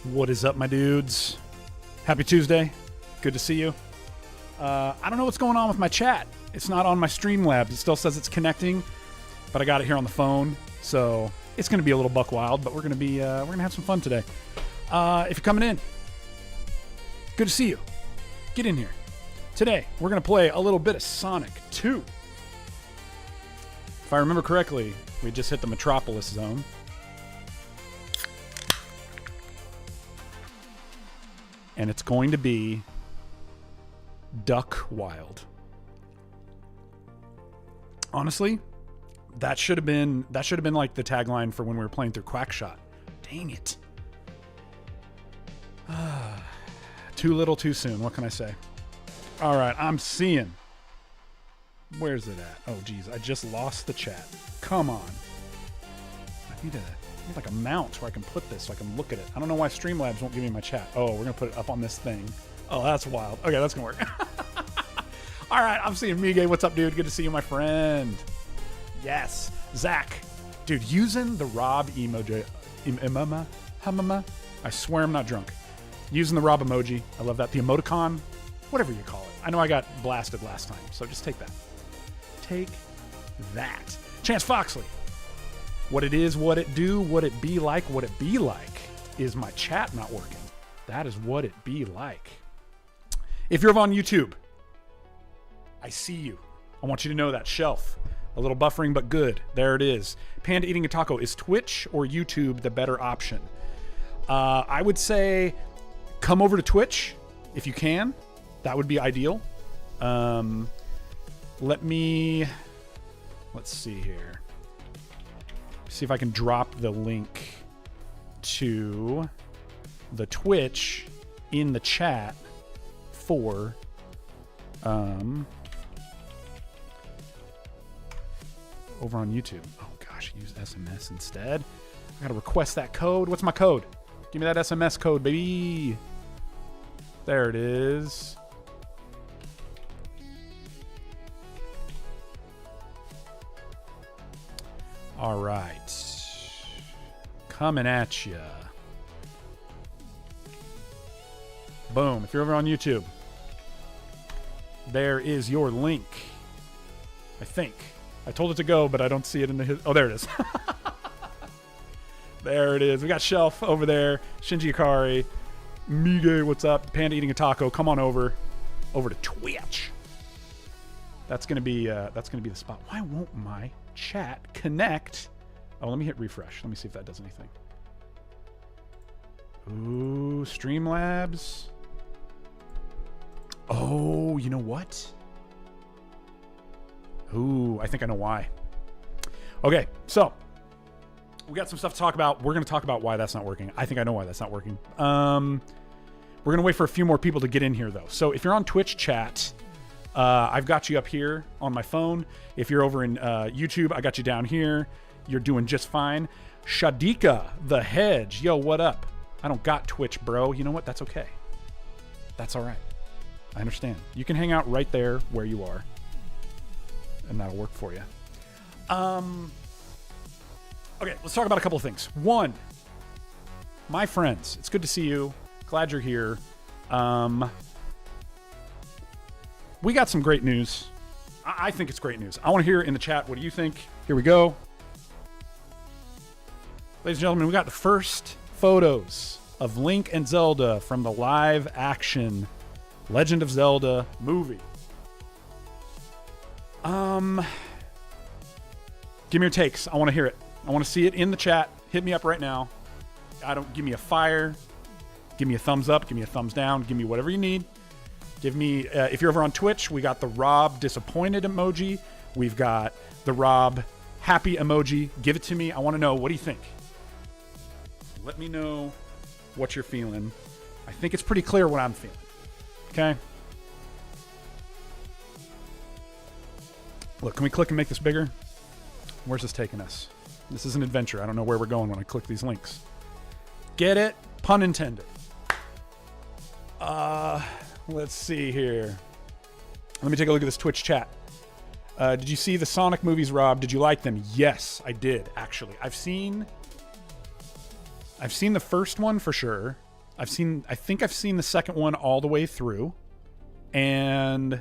What is up, my dudes? Happy Tuesday. Good to see you. I don't know what's going on with my chat. It's not on my Streamlabs. It still says it's connecting, but I got it here on the phone, so it's going to be a little buck wild. But we're going to have some fun today. If you're coming in, good to see you. Get in here. Today we're going to play a little bit of Sonic 2. If I remember correctly, we just hit the Metropolis zone. And it's going to be Duck Wild. Honestly, that should have been like the tagline for when we were playing through Quackshot. Dang it. Too little, too soon. What can I say? All right, I'm seeing. Where's it at? Oh, geez, I just lost the chat. Come on. I need like a mount where I can put this so I can look at it. I don't know why Streamlabs won't give me my chat. Oh, we're going to put it up on this thing. Oh, that's wild. Okay, that's going to work. All right, I'm seeing Mige. What's up, dude? Good to see you, my friend. Yes. Zach. Dude, using the Rob emoji. I swear I'm not drunk. Using the Rob emoji. I love that. The emoticon. Whatever you call it. I know I got blasted last time, so just take that. Take that. Chance Foxley. What it is, what it do, what it be like is my chat not working. That is what it be like. If you're on YouTube, I see you. I want you to know that shelf. A little buffering, but good. There it is. Panda Eating a Taco. Is Twitch or YouTube the better option? I would say come over to Twitch if you can. That would be ideal. Let's see here. See if I can drop the link to the Twitch in the chat for over on YouTube. Oh gosh, use SMS instead. I gotta request that code. What's my code? Give me that SMS code, baby. There it is. All right. Coming at ya. Boom. If you're over on YouTube, there is your link. I think. I told it to go, but I don't see it in the... Oh, there it is. There it is. We got Shelf over there. Shinji Ikari. Mige, what's up? Panda Eating a Taco. Come on over to Twitch. That's gonna be the spot. Why won't my chat connect? Oh, let me hit refresh. Let me see if that does anything. Ooh, Streamlabs. Oh, you know what? Ooh, I think I know why. Okay, so we got some stuff to talk about. We're going to talk about why that's not working. I think I know why that's not working. We're going to wait for a few more people to get in here, though. So if you're on Twitch chat, I've got you up here on my phone. If you're over in YouTube, I got you down here. You're doing just fine. Shadika, the Hedge. Yo, what up? I don't got Twitch, bro. You know what? That's okay. That's all right. I understand. You can hang out right there where you are, and that'll work for you. Okay, let's talk about a couple of things. One, my friends, it's good to see you. Glad you're here. We got some great news. I think it's great news. I want to hear in the chat, what do you think? Here we go. Ladies and gentlemen, we got the first photos of Link and Zelda from the live action Legend of Zelda movie. Give me your takes. I want to hear it. I want to see it in the chat. Hit me up right now. Give me a fire. Give me a thumbs up. Give me a thumbs down. Give me whatever you need. Give me, if you're over on Twitch, we got the Rob disappointed emoji. We've got the Rob happy emoji. Give it to me. I want to know, what do you think? Let me know what you're feeling. I think it's pretty clear what I'm feeling. Okay? Look, can we click and make this bigger? Where's this taking us? This is an adventure. I don't know where we're going when I click these links. Get it? Pun intended. Let's see here. Let me take a look at this Twitch chat. Did you see the Sonic movies, Rob? Did you like them? Yes, I did, actually. I've seen the first one for sure. I think I've seen the second one all the way through. And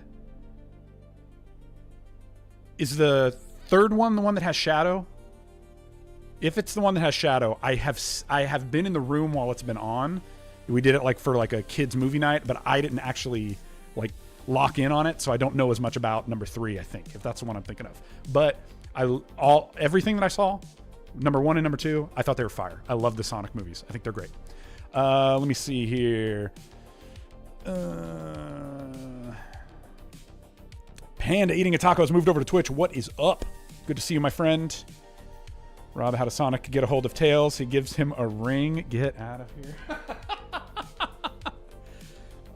is the third one the one that has Shadow? If it's the one that has Shadow, I have been in the room while it's been on. We did it like for like a kids movie night, but I didn't actually like lock in on it, so I don't know as much about number 3, I think, if that's the one I'm thinking of. But everything that I saw, number 1 and number 2, I thought they were fire. I love the Sonic movies. I think they're great. Let me see here. Panda Eating a Taco has moved over to Twitch. What is up? Good to see you, my friend. Rob, how does Sonic get a hold of Tails? He gives him a ring. Get out of here.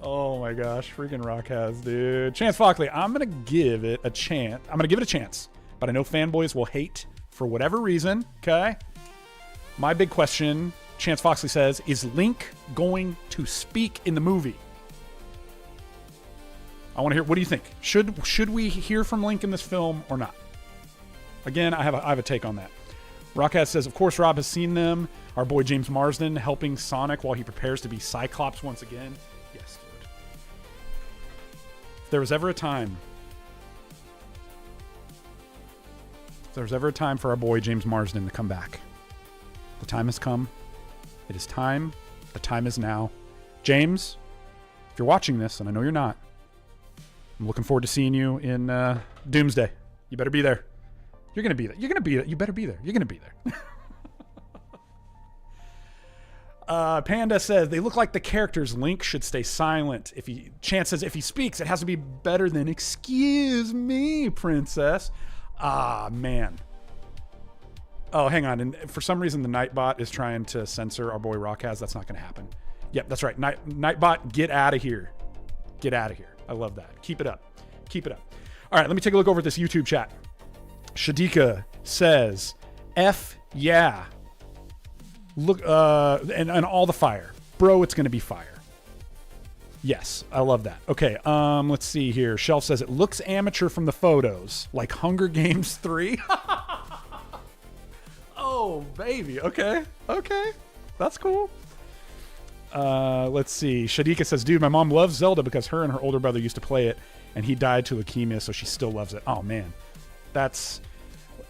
Oh my gosh, freaking Rock has, dude. Chance Fockley, I'm going to give it a chance. But I know fanboys will hate for whatever reason, okay? My big question, Chance Foxley says, is Link going to speak in the movie? I want to hear, what do you think? Should we hear from Link in this film or not? Again, I have a take on that. Rockhat says, of course, Rob has seen them. Our boy James Marsden helping Sonic while he prepares to be Cyclops once again. Yes, dude. If there was ever a time for our boy James Marsden to come back, the time has come. It is time. The time is now. James, if you're watching this, and I know you're not, I'm looking forward to seeing you in Doomsday. You better be there. You're going to be there. You're going to be there. You better be there. You're going to be there. Panda says, they look like the characters. Link should stay silent. Chance says, if he speaks, it has to be better than, excuse me, princess. Ah, man. Oh, hang on. And for some reason, the Nightbot is trying to censor our boy Rockhaz. That's not going to happen. Yep, that's right. Nightbot, get out of here. Get out of here. I love that. Keep it up. Keep it up. All right, let me take a look over at this YouTube chat. Shadika says, F yeah. Look, and all the fire. Bro, it's going to be fire. Yes, I love that. Okay, let's see here. Shelf says, it looks amateur from the photos, like Hunger Games 3. Oh, baby. Okay. That's cool. Let's see. Shadika says, dude, my mom loves Zelda because her and her older brother used to play it, and he died to leukemia, so she still loves it. Oh, man. That's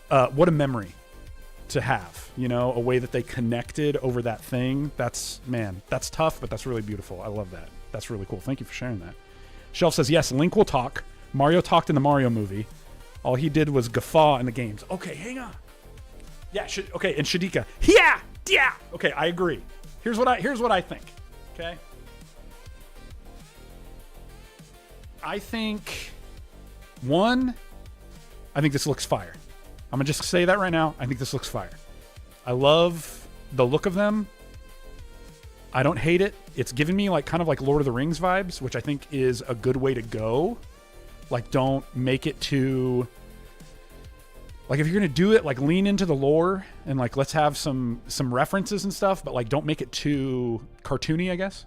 what a memory to have, you know, a way that they connected over that thing. That's tough, but that's really beautiful. I love that. That's really cool. Thank you for sharing that. Shelf says, yes, Link will talk. Mario talked in the Mario movie. All he did was guffaw in the games. Okay, hang on. Yeah, okay, and Shadika. Yeah. Okay, I agree. Here's what I think. Okay. I think this looks fire. I'm gonna just say that right now. I think this looks fire. I love the look of them. I don't hate it. It's giving me like kind of like Lord of the Rings vibes, which I think is a good way to go. Like, don't make it too, like, if you're gonna do it, like, lean into the lore and like let's have some references and stuff, but like don't make it too cartoony, I guess.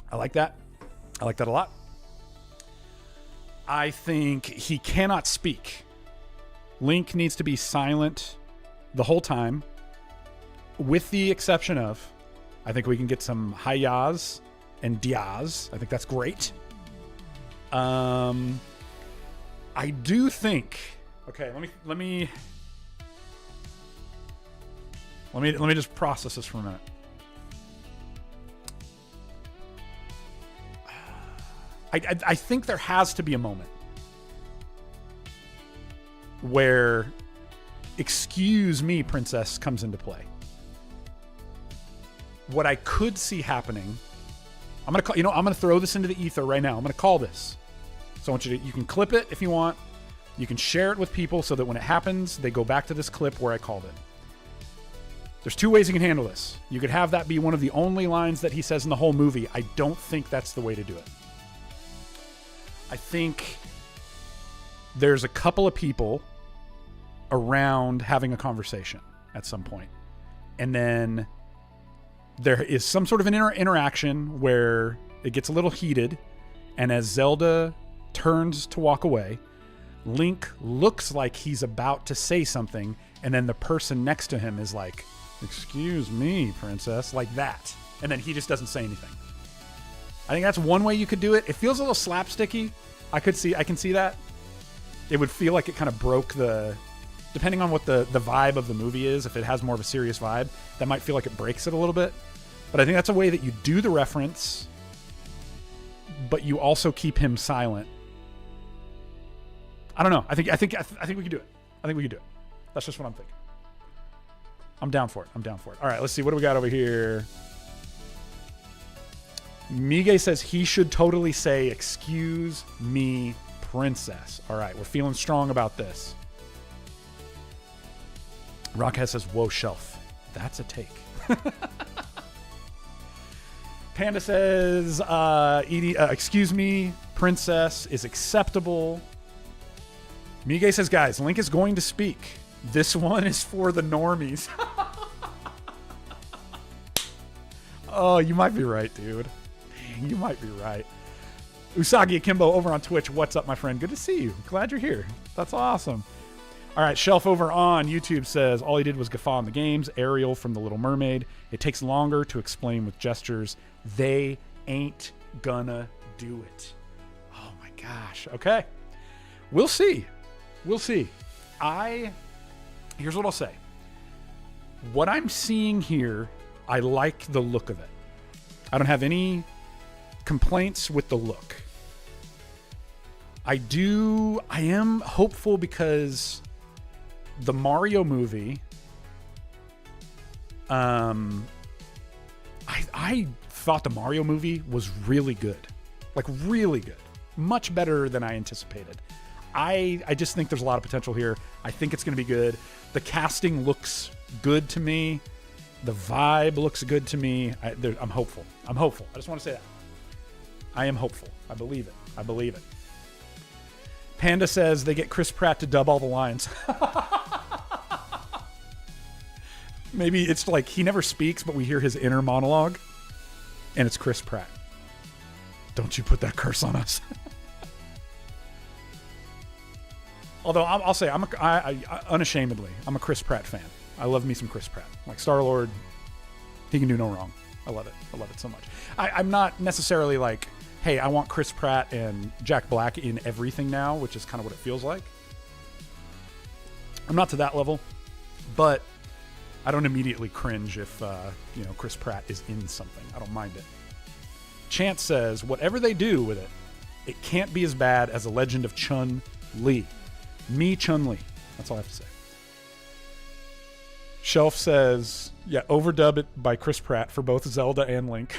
I like that. I like that a lot. I think he cannot speak. Link needs to be silent the whole time, with the exception of, I think we can get some hi-yas and dias. I think that's great. I do think. Okay, let me just process this for a minute. I think there has to be a moment where excuse me, princess comes into play. What I could see happening, I'm gonna throw this into the ether right now. I'm gonna call this. So I want you can clip it if you want. You can share it with people so that when it happens, they go back to this clip where I called it. There's two ways you can handle this. You could have that be one of the only lines that he says in the whole movie. I don't think that's the way to do it. I think there's a couple of people around having a conversation at some point. And then there is some sort of an interaction where it gets a little heated. And as Zelda turns to walk away, Link looks like he's about to say something. And then the person next to him is like, excuse me, princess, like that. and then he just doesn't say anything. I think that's one way you could do it. It feels a little slapsticky. I can see that. It would feel like it kind of broke the, depending on what the vibe of the movie is, if it has more of a serious vibe, that might feel like it breaks it a little bit. But I think that's a way that you do the reference, but you also keep him silent. I don't know. I think we could do it. I think we could do it. That's just what I'm thinking. I'm down for it. All right, let's see. What do we got over here? Mige says he should totally say, "Excuse me, princess." All right, we're feeling strong about this. Rockhead says, "Whoa, Shelf. That's a take." Panda says, "Excuse me, princess is acceptable." Mige says, "Guys, Link is going to speak. This one is for the normies." Oh, you might be right, dude. Dang, you might be right. Usagi Akimbo over on Twitch. What's up, my friend? Good to see you. Glad you're here. That's awesome. All right, Shelf over on YouTube says, all he did was guffaw on the games. Ariel from The Little Mermaid. It takes longer to explain with gestures. They ain't gonna do it. Oh my gosh. Okay. We'll see. Here's what I'll say. What I'm seeing here, I like the look of it. I don't have any complaints with the look. I am hopeful because the Mario movie, I thought the Mario movie was really good. Like really good. Much better than I anticipated. I just think there's a lot of potential here. I think it's going to be good. The casting looks good to me. The vibe looks good to me. I'm hopeful. I just want to say that. I am hopeful. I believe it. Panda says they get Chris Pratt to dub all the lines. Maybe it's like he never speaks, but we hear his inner monologue, and it's Chris Pratt. Don't you put that curse on us. Although I'll say, unashamedly, I'm a Chris Pratt fan. I love me some Chris Pratt. Like Star-Lord, he can do no wrong. I love it so much. I'm not necessarily like, hey, I want Chris Pratt and Jack Black in everything now, which is kind of what it feels like. I'm not to that level, but I don't immediately cringe if Chris Pratt is in something. I don't mind it. Chance says, whatever they do with it, it can't be as bad as The Legend of Chun-Li. Me, Chun-Li. That's all I have to say. Shelf says, yeah, overdub it by Chris Pratt for both Zelda and Link.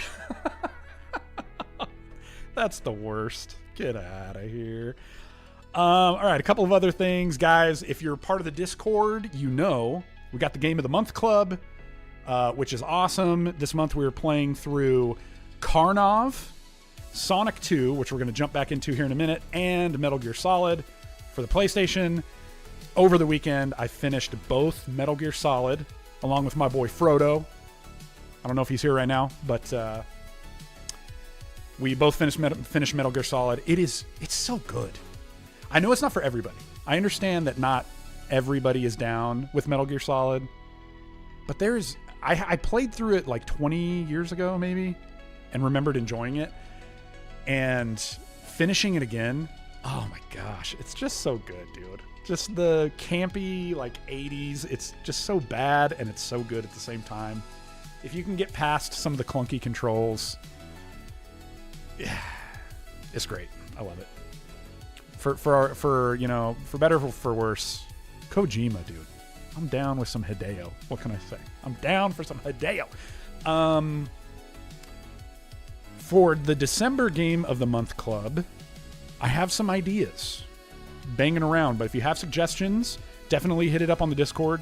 That's the worst. Get out of here. All right, a couple of other things. Guys, if you're part of the Discord, we got the Game of the Month Club, which is awesome. This month we were playing through Karnov, Sonic 2, which we're going to jump back into here in a minute, and Metal Gear Solid for the PlayStation. Over the weekend, I finished both Metal Gear Solid, along with my boy Frodo. I don't know if he's here right now, but we both finished Metal Gear Solid. It's so good. I know it's not for everybody. I understand that not everybody is down with Metal Gear Solid, but I played through it like 20 years ago maybe, and remembered enjoying it, and finishing it again. Oh my gosh, it's just so good, dude. Just the campy, like 80s. It's just so bad and it's so good at the same time. If you can get past some of the clunky controls, yeah, it's great. I love it. For better or for worse, Kojima, dude. I'm down with some Hideo. What can I say? I'm down for some Hideo. For the December Game of the Month Club, I have some ideas banging around, but if you have suggestions, definitely hit it up on the Discord.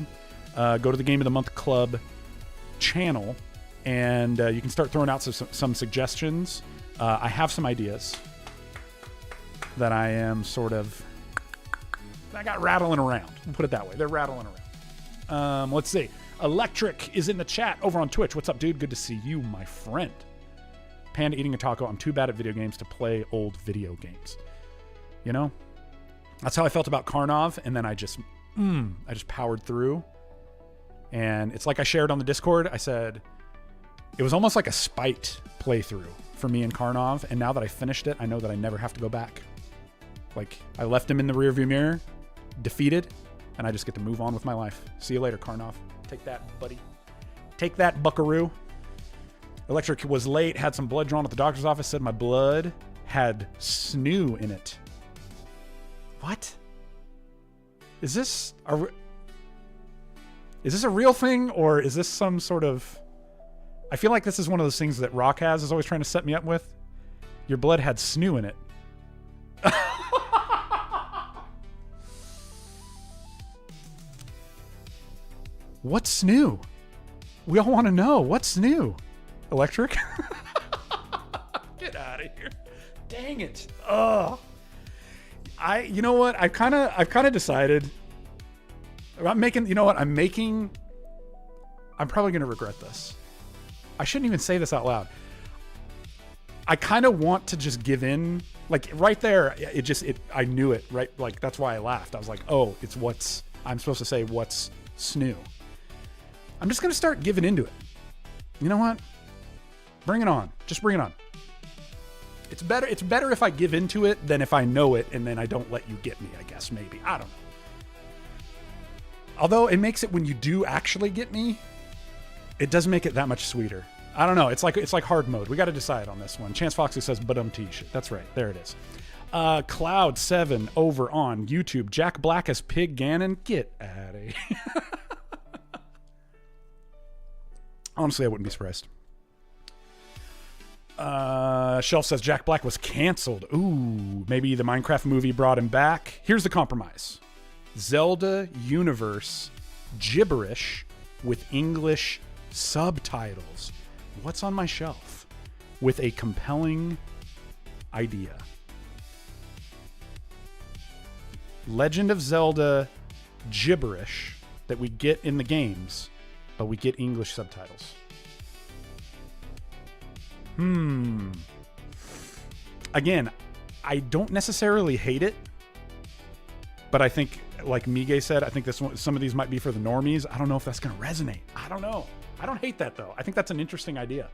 Go to the Game of the Month Club channel, and you can start throwing out some suggestions. I have some ideas that I got rattling around. We'll put it that way. They're rattling around. Let's see. Electric is in the chat over on Twitch. What's up, dude? Good to see you, my friend. Panda eating a taco. I'm too bad at video games to play old video games. That's how I felt about Karnov, and then I just powered through. And it's like I shared on the Discord. I said, It was almost like a spite playthrough for me and Karnov, and now that I finished it, I know that I never have to go back. Like, I left him in the rearview mirror, defeated, and I just get to move on with my life. See you later, Karnov. Take that, buddy. Take that, buckaroo. Electric was late, had some blood drawn at the doctor's office, said my blood had snoo in it. What? Is this a real thing, or is this some sort of... I feel like this is one of those things that Rock has is always trying to set me up with. Your blood had snoo in it. What's new? We all want to know. What's new? Electric? Get out of here. Dang it. Ugh. You know what? I've kind of decided. I'm probably going to regret this. I shouldn't even say this out loud. I kind of want to just give in. Like right there, I knew it, right? Like that's why I laughed. I was like, oh, I'm supposed to say what's snoo. I'm just going to start giving into it. You know what? Bring it on. Just bring it on. It's better if I give into it than if I know it and then I don't let you get me, I guess, maybe. I don't know. Although it makes it when you do actually get me, it does make it that much sweeter. I don't know. It's like hard mode. We got to decide on this one. Chance Foxley says, "T-shirt." That's right. There it is. Cloud7 over on YouTube. Jack Black as Pig Ganon. Get out of here. Honestly, I wouldn't be surprised. Shelf says Jack Black was canceled. Ooh, maybe the Minecraft movie brought him back. Here's the compromise. Zelda universe gibberish with English subtitles. What's on my shelf? With a compelling idea. Legend of Zelda gibberish that we get in the games, but we get English subtitles. Again, I don't necessarily hate it, but I think, like Mige said, I think some of these might be for the normies. I don't know if that's going to resonate. I don't know. I don't hate that, though. I think that's an interesting idea.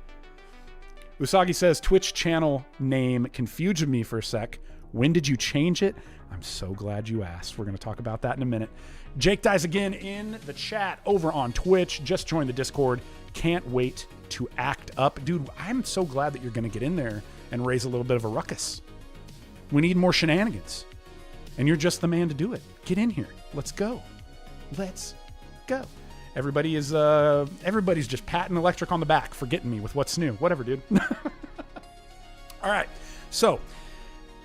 Usagi says, Twitch channel name confused me for a sec. When did you change it? I'm so glad you asked. We're going to talk about that in a minute. Jake Dies again in the chat over on Twitch. Just joined the Discord. Can't wait to act up. Dude, I'm so glad that you're going to get in there and raise a little bit of a ruckus. We need more shenanigans. And you're just the man to do it. Get in here. Let's go. Let's go. Everybody's just patting Electric on the back for getting me with what's new. Whatever, dude. All right. So,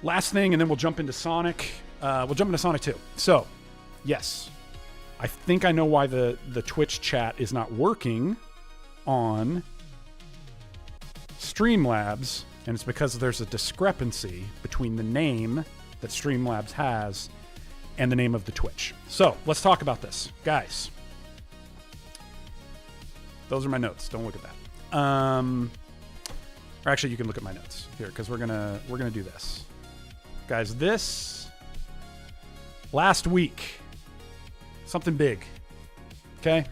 last thing, and then we'll jump into Sonic. We'll jump into Sonic 2. So, yes. I think I know why the Twitch chat is not working on Streamlabs, and it's because there's a discrepancy between the name that Streamlabs has and the name of the Twitch. So, let's talk about this. Guys, those are my notes. Don't look at that. Or actually, you can look at my notes here because we're gonna do this. Guys, this last week, something big. Okay?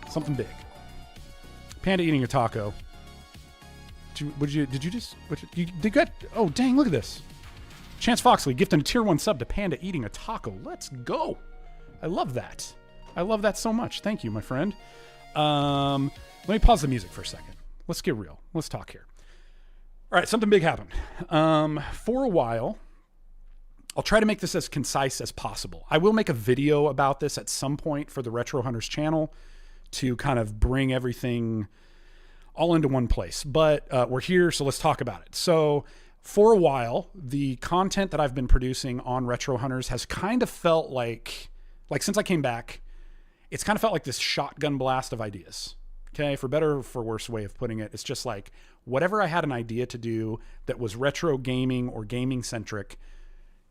Something big. Panda eating a taco. Oh, dang, look at this. Chance Foxley gifting a tier 1 sub to Panda eating a taco. Let's go. I love that. I love that so much. Thank you, my friend. Let me pause the music for a second. Let's get real. Let's talk here. All right, something big happened. For a while, I'll try to make this as concise as possible. I will make a video about this at some point for the Retro Hunters channel to kind of bring everything all into one place. But we're here, so let's talk about it. So for a while, the content that I've been producing on Retro Hunters has kind of felt like since I came back, it's kind of felt like this shotgun blast of ideas. Okay, for better or for worse way of putting it, it's just like whatever I had an idea to do that was retro gaming or gaming centric,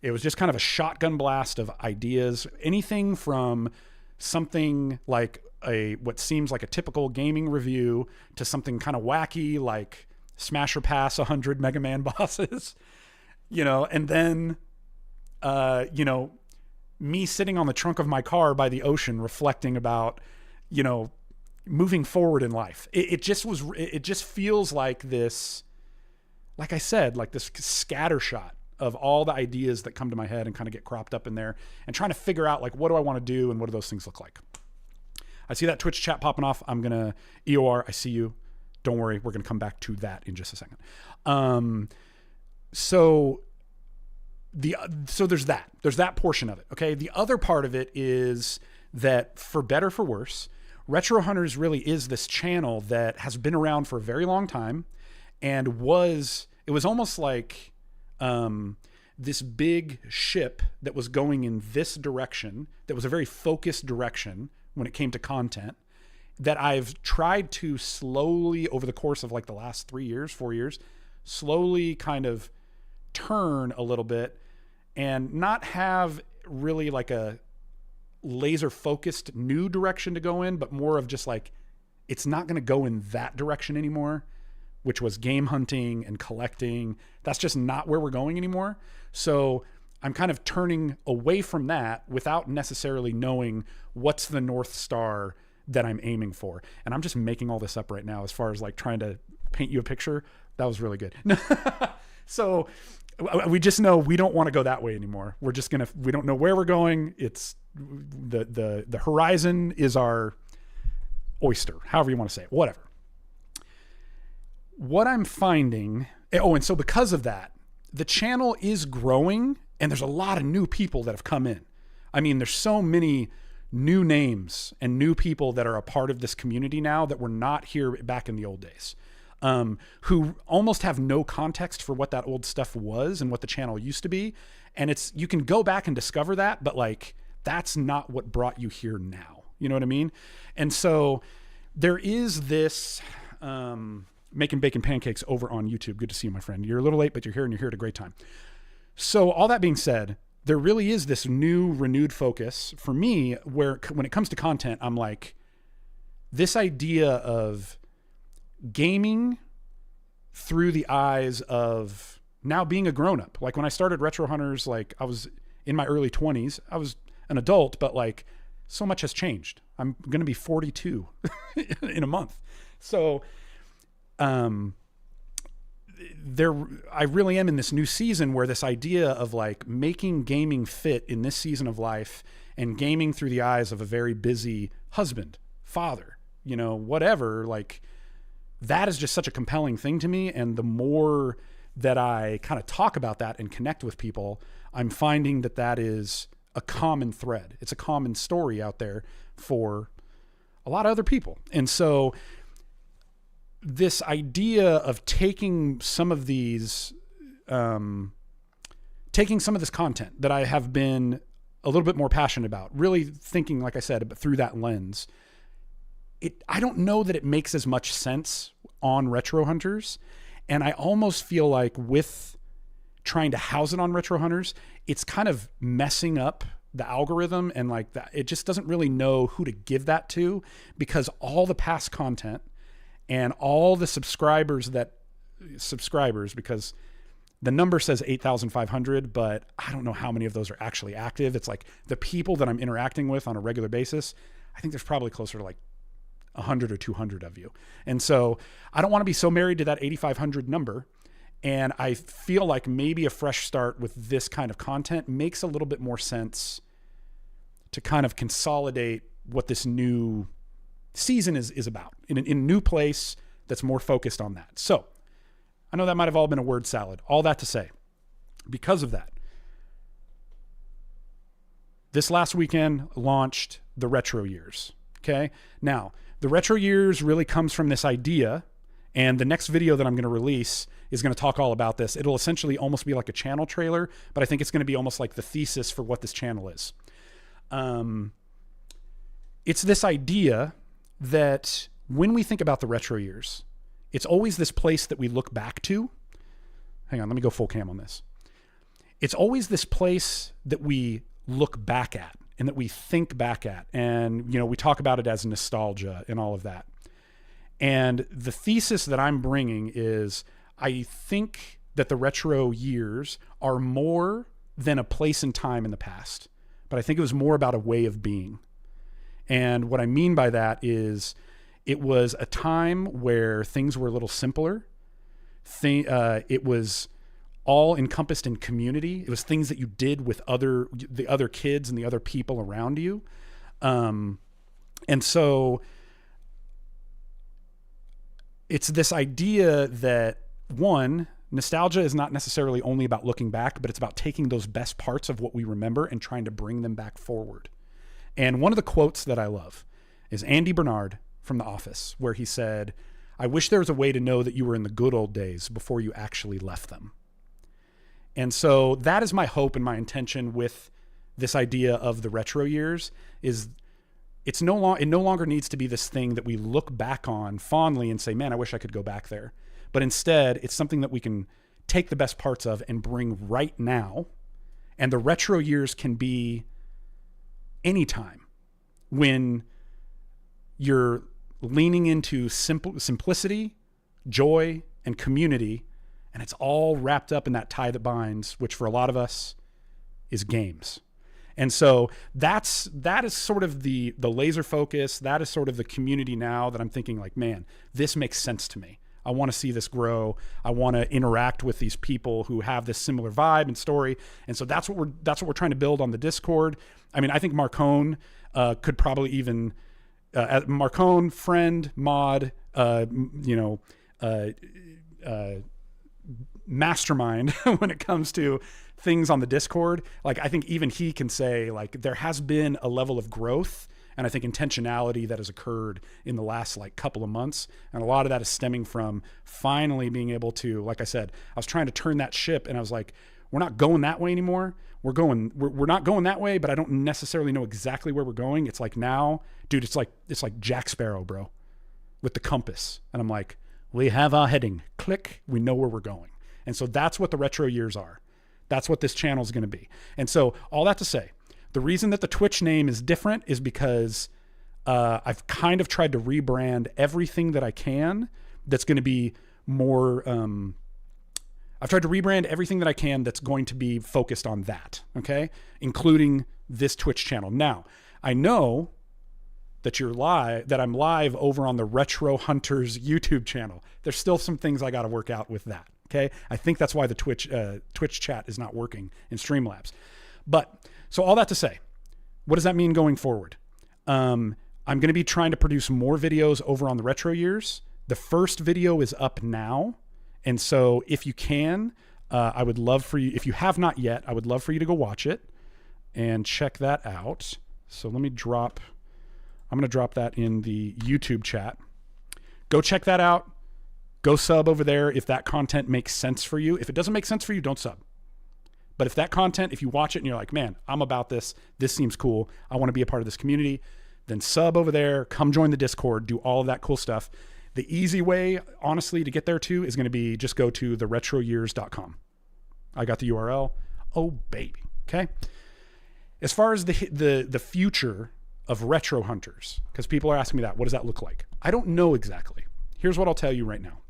it was just kind of a shotgun blast of ideas. Anything from something like what seems like a typical gaming review to something kind of wacky like Smash or Pass 100 Mega Man bosses, and then, me sitting on the trunk of my car by the ocean reflecting about, moving forward in life. It just feels like this, like I said, like this scatter shot of all the ideas that come to my head and kind of get cropped up in there, and trying to figure out like, what do I want to do and what do those things look like? I see that Twitch chat popping off. I'm going to EOR. I see you. Don't worry. We're going to come back to that in just a second. So there's that portion of it. Okay. The other part of it is that, for better, for worse, Retro Hunters really is this channel that has been around for a very long time, and it was almost like this big ship that was going in this direction, that was a very focused direction when it came to content, that I've tried to slowly, over the course of like the last 4 years, slowly kind of turn a little bit and not have really like a laser focused new direction to go in, but more of just like, it's not going to go in that direction anymore, which was game hunting and collecting. That's just not where we're going anymore. So I'm kind of turning away from that without necessarily knowing what's the North Star that I'm aiming for. And I'm just making all this up right now as far as like trying to paint you a picture. That was really good. So we just know we don't want to go that way anymore. We don't know where we're going. It's the horizon is our oyster, however you want to say it, whatever. What I'm finding, and so because of that, the channel is growing, and there's a lot of new people that have come in. I mean, there's so many new names and new people that are a part of this community now that were not here back in the old days, who almost have no context for what that old stuff was and what the channel used to be. And you can go back and discover that, but like, that's not what brought you here now. You know what I mean? And so there is this, Making Bacon Pancakes over on YouTube. Good to see you, my friend. You're a little late, but you're here, and you're here at a great time. So all that being said, there really is this new renewed focus for me where when it comes to content, I'm like, this idea of gaming through the eyes of now being a grown-up. Like when I started Retro Hunters, like I was in my early 20s. I was an adult, but like so much has changed. I'm going to be 42 in a month. So I really am in this new season where this idea of like making gaming fit in this season of life, and gaming through the eyes of a very busy husband, father, whatever, like that is just such a compelling thing to me. And the more that I kind of talk about that and connect with people, I'm finding that that is a common thread. It's a common story out there for a lot of other people. And so this idea of taking some of these, taking some of this content that I have been a little bit more passionate about, really thinking, like I said, through that lens, I don't know that it makes as much sense on Retro Hunters. And I almost feel like with trying to house it on Retro Hunters, it's kind of messing up the algorithm, and like that, it just doesn't really know who to give that to, because all the past content and all the subscribers, because the number says 8,500, but I don't know how many of those are actually active. It's like the people that I'm interacting with on a regular basis, I think there's probably closer to like 100 or 200 of you. And so I don't want to be so married to that 8,500 number. And I feel like maybe a fresh start with this kind of content makes a little bit more sense to kind of consolidate what this new season is about in a new place that's more focused on that. So I know that might have all been a word salad. All that to say, because of that, this last weekend launched the Retro Years. Okay. Now, the Retro Years really comes from this idea, and the next video that I'm going to release is going to talk all about this. It'll essentially almost be like a channel trailer, but I think it's going to be almost like the thesis for what this channel is. It's this idea that when we think about the Retro Years, it's always this place that we look back to. Hang on, let me go full cam on this. It's always this place that we look back at and that we think back at. And, we talk about it as nostalgia and all of that. And the thesis that I'm bringing is, I think that the Retro Years are more than a place and time in the past, but I think it was more about a way of being. And what I mean by that is, It was a time where things were a little simpler. It was all encompassed in community. It was things that you did with the other kids and the other people around you. And so it's this idea that, one, nostalgia is not necessarily only about looking back, but it's about taking those best parts of what we remember and trying to bring them back forward. And one of the quotes that I love is Andy Bernard from The Office, where he said, "I wish there was a way to know that you were in the good old days before you actually left them." And so that is my hope and my intention with this idea of the retro years. Is it no longer needs to be this thing that we look back on fondly and say, man, I wish I could go back there. But instead, it's something that we can take the best parts of and bring right now. And the retro years can be anytime when you're leaning into simplicity, joy, and community. And it's all wrapped up in that tie that binds, which for a lot of us is games. And so that is sort of the laser focus. That is sort of the community now that I'm thinking like, man, this makes sense to me. I want to see this grow. I want to interact with these people who have this similar vibe and story. And so that's what we're trying to build on the Discord. I mean, I think Marcone could probably even Marcone, friend, mod, mastermind when it comes to things on the Discord. Like, I think even he can say like there has been a level of growth and I think intentionality that has occurred in the last like couple of months. And a lot of that is stemming from finally being able to, like I said, I was trying to turn that ship and I was like, we're not going that way anymore. We're not going that way, but I don't necessarily know exactly where we're going. It's like now, dude, it's like Jack Sparrow, bro, with the compass. And I'm like, we have our heading, click, we know where we're going. And so that's what the retro years are. That's what this channel is going to be. And so all that to say, the reason that the Twitch name is different is because I've kind of tried to rebrand everything that I can that's going to be more, I've tried to rebrand everything that I can that's going to be focused on that, okay? Including this Twitch channel. Now, I know that I'm live over on the Retro Hunters YouTube channel. There's still some things I got to work out with that. Okay. I think that's why the Twitch chat is not working in Streamlabs. But so all that to say, what does that mean going forward? I'm going to be trying to produce more videos over on the retro years. The first video is up now. And so if you can, I would love for you, if you have not yet, I would love for you to go watch it and check that out. So I'm going to drop that in the YouTube chat. Go check that out. Go sub over there if that content makes sense for you. If it doesn't make sense for you, don't sub. But if that content, if you watch it and you're like, man, I'm about this seems cool, I want to be a part of this community, then sub over there, come join the Discord, do all of that cool stuff. The easy way, honestly, to get there too is going to be just go to theretroyears.com. I got the URL. Oh, baby. Okay. As far as the future of Retro Hunters, because people are asking me that, what does that look like? I don't know exactly. Here's what I'll tell you right now.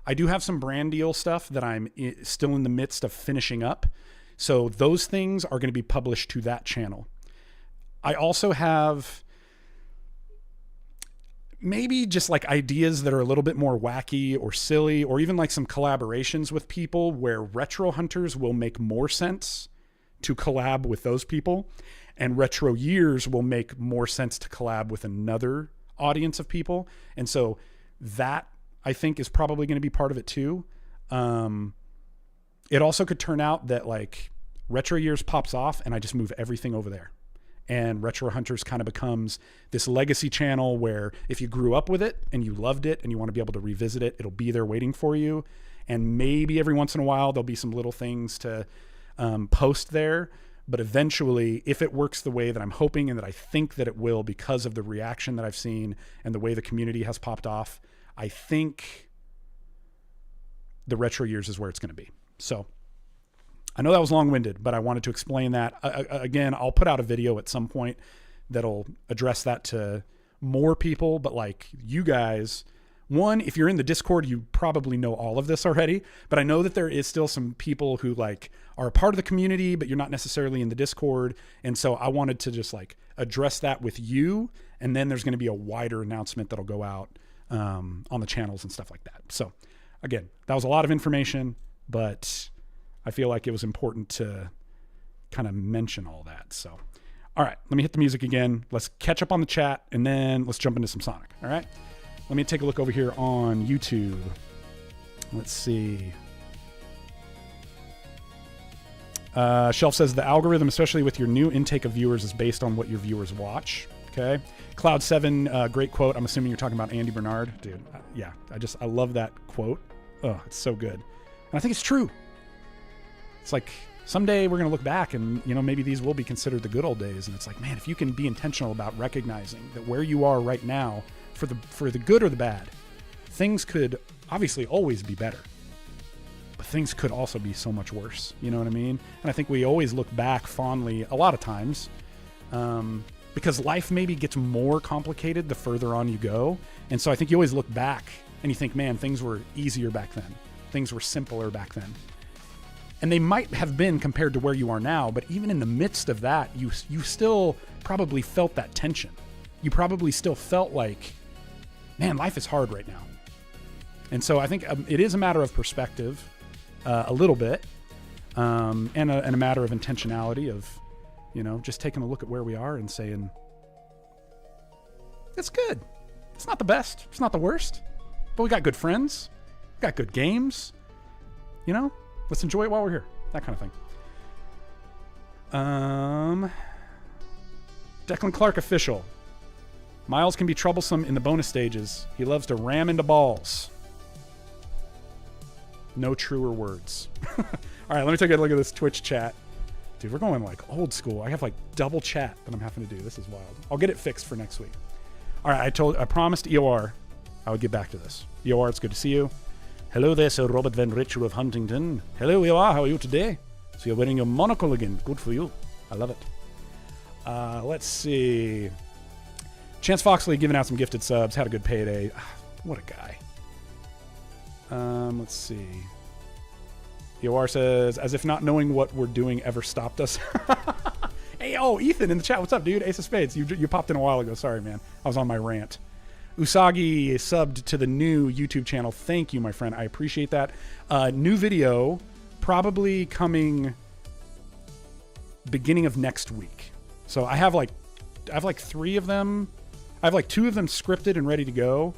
I do have some brand deal stuff that I'm still in the midst of finishing up. So those things are going to be published to that channel. I also have maybe just like ideas that are a little bit more wacky or silly, or even like some collaborations with people where Retro Hunters will make more sense to collab with those people, and Retro Years will make more sense to collab with another audience of people. And so that, I think, is probably going to be part of it too. It also could turn out that like Retro Years pops off and I just move everything over there, and Retro Hunters kind of becomes this legacy channel where if you grew up with it and you loved it and you want to be able to revisit it, it'll be there waiting for you. And maybe every once in a while there'll be some little things to post there. But eventually, if it works the way that I'm hoping and that I think that it will because of the reaction that I've seen and the way the community has popped off, I think the Retro Years is where it's going to be. So I know that was long-winded, but I wanted to explain that. Again, I'll put out a video at some point that'll address that to more people. But like you guys, one, if you're in the Discord, you probably know all of this already. But I know that there is still some people who like are a part of the community, but you're not necessarily in the Discord. And so I wanted to just like address that with you And then there's going to be a wider announcement that'll go out on the channels and stuff like that. So again, that was a lot of information, but I feel like it was important to kind of mention all that. So, all right, let me hit the music again. Let's catch up on the chat, and then let's jump into some Sonic. All right, let me take a look over here on YouTube. Let's see. Shelf says the algorithm, especially with your new intake of viewers, is based on what your viewers watch. Okay. Cloud7, great quote. I'm assuming you're talking about Andy Bernard. Dude, yeah, I love that quote. Oh, it's so good. And I think it's true. It's like someday we're going to look back and, you know, maybe these will be considered the good old days. And it's like, man, if you can be intentional about recognizing that where you are right now, for the good or the bad, things could obviously always be better. But things could also be so much worse. You know what I mean? And I think we always look back fondly a lot of times because life maybe gets more complicated the further on you go. And so I think you always look back and you think, man, things were easier back then. Things were simpler back then. And they might have been compared to where you are now, but even in the midst of that, you still probably felt that tension. You probably still felt like, man, life is hard right now. And so I think it is a matter of perspective, a little bit, and a matter of intentionality of, you know, just taking a look at where we are and saying, it's good. It's not the best. It's not the worst. But we got good friends. We got good games. You know? Let's enjoy it while we're here. That kind of thing. Declan Clark official. Miles can be troublesome in the bonus stages. He loves to ram into balls. No truer words. All right, let me take a look at this Twitch chat. Dude, we're going like old school. I have like double chat that I'm having to do. This is wild. I'll get it fixed for next week. All right, I promised EOR I would get back to this. EOR, it's good to see you. Hello there, Sir Robert Van Richer of Huntington. Hello, EOR, how are you today? So you're wearing your monocle again. Good for you. I love it. Let's see. Chance Foxley giving out some gifted subs. Had a good payday. What a guy. Let's see. EOR says, as if not knowing what we're doing ever stopped us. Hey, oh, Ethan in the chat. What's up, dude? Ace of Spades. You popped in a while ago. Sorry, man. I was on my rant. Usagi subbed to the new YouTube channel. Thank you, my friend. I appreciate that. New video probably coming beginning of next week. So I have like three of them. I have like two of them scripted and ready to go.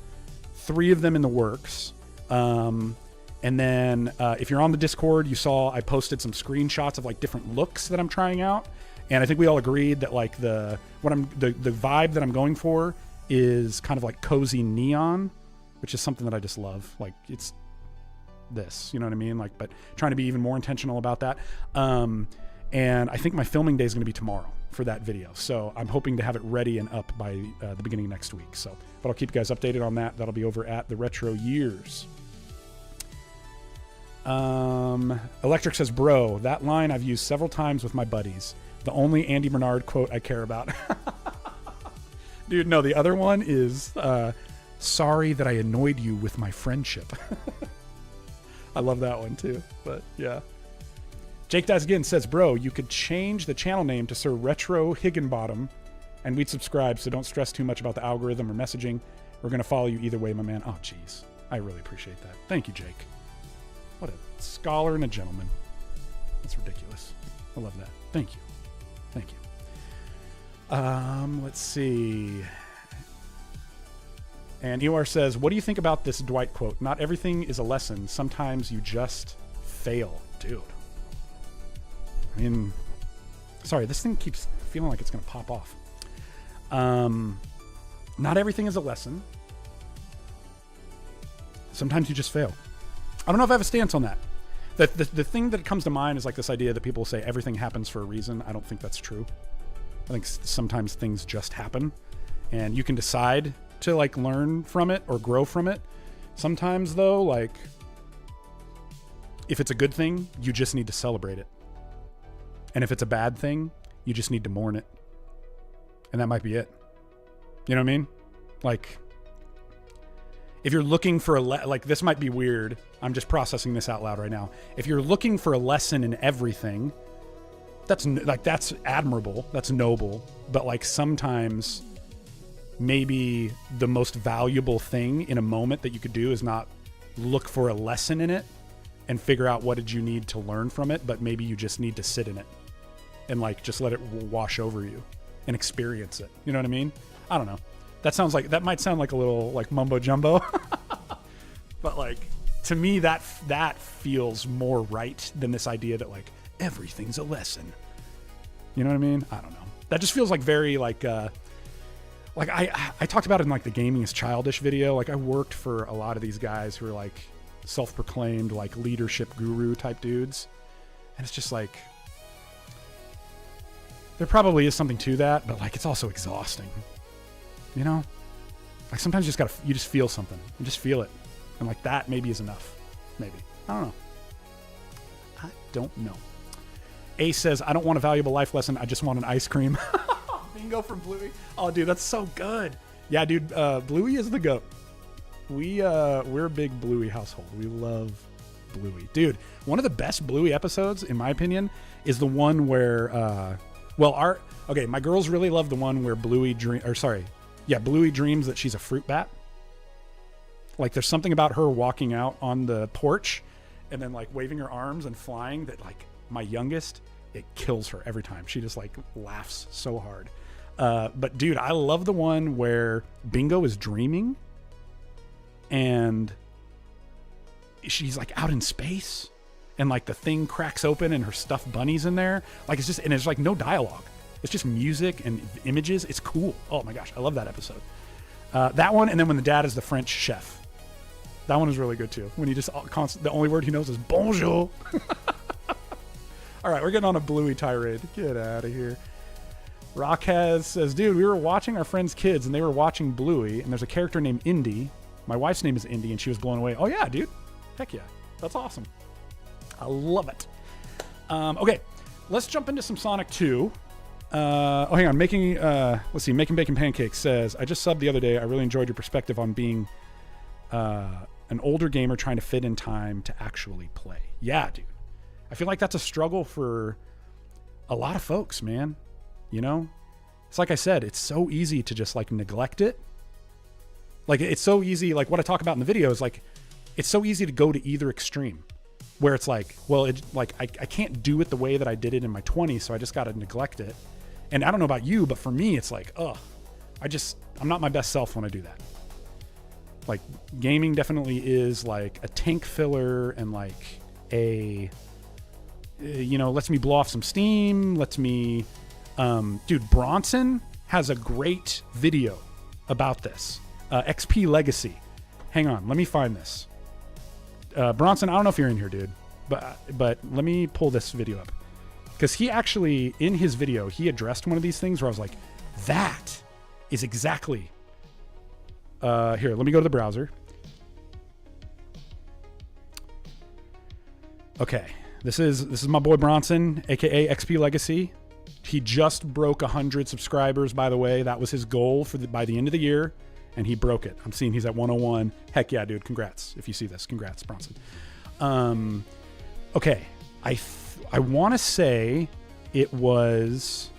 Three of them in the works. And then if you're on the Discord, you saw I posted some screenshots of like different looks that I'm trying out. And I think we all agreed that like the vibe that I'm going for is kind of like cozy neon, which is something that I just love. Like it's this, you know what I mean? Like, but trying to be even more intentional about that. And I think my filming day is going to be tomorrow for that video. So I'm hoping to have it ready and up by the beginning of next week. So, but I'll keep you guys updated on that. That'll be over at the Retro Years. Electric says, bro, that line I've used several times with my buddies. The only Andy Bernard quote I care about. Dude, no, the other one is, sorry that I annoyed you with my friendship. I love that one too, but yeah. Jake Dies Again says, bro, you could change the channel name to Sir Retro Higginbottom and we'd subscribe, so don't stress too much about the algorithm or messaging. We're going to follow you either way, my man. Oh, geez. I really appreciate that. Thank you, Jake. What a scholar and a gentleman. That's ridiculous. I love that. Thank you. Thank you. Let's see. And EOR says, what do you think about this Dwight quote? Not everything is a lesson. Sometimes you just fail. Dude. I mean, sorry, this thing keeps feeling like it's going to pop off. Not everything is a lesson. Sometimes you just fail. I don't know if I have a stance on that. The thing that comes to mind is like this idea that people say everything happens for a reason. I don't think that's true. I think sometimes things just happen and you can decide to like learn from it or grow from it. Sometimes though, like if it's a good thing, you just need to celebrate it. And if it's a bad thing, you just need to mourn it. And that might be it. You know what I mean? Like if you're looking for like this might be weird. I'm just processing this out loud right now. If you're looking for a lesson in everything, that's admirable. That's noble. But like sometimes maybe the most valuable thing in a moment that you could do is not look for a lesson in it and figure out what did you need to learn from it, but maybe you just need to sit in it and like just let it wash over you and experience it. You know what I mean? I don't know. That might sound like a little like mumbo jumbo, but like to me that feels more right than this idea that like everything's a lesson. You know what I mean? I don't know. That just feels like very like I talked about it in like the Gaming is Childish video. Like I worked for a lot of these guys who are like self-proclaimed like leadership guru type dudes, and it's just like there probably is something to that, but like it's also exhausting. You know, like sometimes you just feel something. You just feel it, and like that maybe is enough. Maybe I don't know. Ace says, I don't want a valuable life lesson. I just want an ice cream. Bingo from Bluey. Oh, dude, that's so good. Yeah, dude, Bluey is the GOAT. We're a big Bluey household. We love Bluey. Dude, one of the best Bluey episodes, in my opinion, is the one where, my girls really love the one where Bluey dreams that she's a fruit bat. Like, there's something about her walking out on the porch and then, like, waving her arms and flying that, like, my youngest, it kills her every time. She just, like, laughs so hard. But, dude, I love the one where Bingo is dreaming and she's, like, out in space and, like, the thing cracks open and her stuffed bunny's in there. Like, it's just, and it's, like, no dialogue. It's just music and images. It's cool. Oh, my gosh. I love that episode. That one, and then when the dad is the French chef. That one is really good, too. When he just, the only word he knows is bonjour. All right, we're getting on a Bluey tirade. Get out of here. Rockaz says, dude, we were watching our friends' kids, and they were watching Bluey, and there's a character named Indy. My wife's name is Indy, and she was blown away. Oh, yeah, dude. Heck yeah. That's awesome. I love it. Okay, let's jump into some Sonic 2. Hang on. Making Bacon Pancakes says, I just subbed the other day. I really enjoyed your perspective on being an older gamer trying to fit in time to actually play. Yeah, dude. I feel like that's a struggle for a lot of folks, man. You know? It's like I said, it's so easy to just like neglect it. Like it's so easy, like what I talk about in the video is like, it's so easy to go to either extreme where it's like, well, I can't do it the way that I did it in my 20s, so I just got to neglect it. And I don't know about you, but for me, it's like, I'm not my best self when I do that. Like gaming definitely is like a tank filler and like lets me blow off some steam, dude, Bronson has a great video about this. XP Legacy. Hang on, let me find this. Bronson, I don't know if you're in here, dude, but let me pull this video up. Because he actually, in his video, he addressed one of these things where I was like, that is exactly... here, let me go to the browser. Okay, this is my boy Bronson, aka XP Legacy. He just broke 100 subscribers, by the way. That was his goal by the end of the year, and he broke it. I'm seeing he's at 101. Heck yeah, dude! Congrats if you see this. Congrats, Bronson. Okay, I want to say it was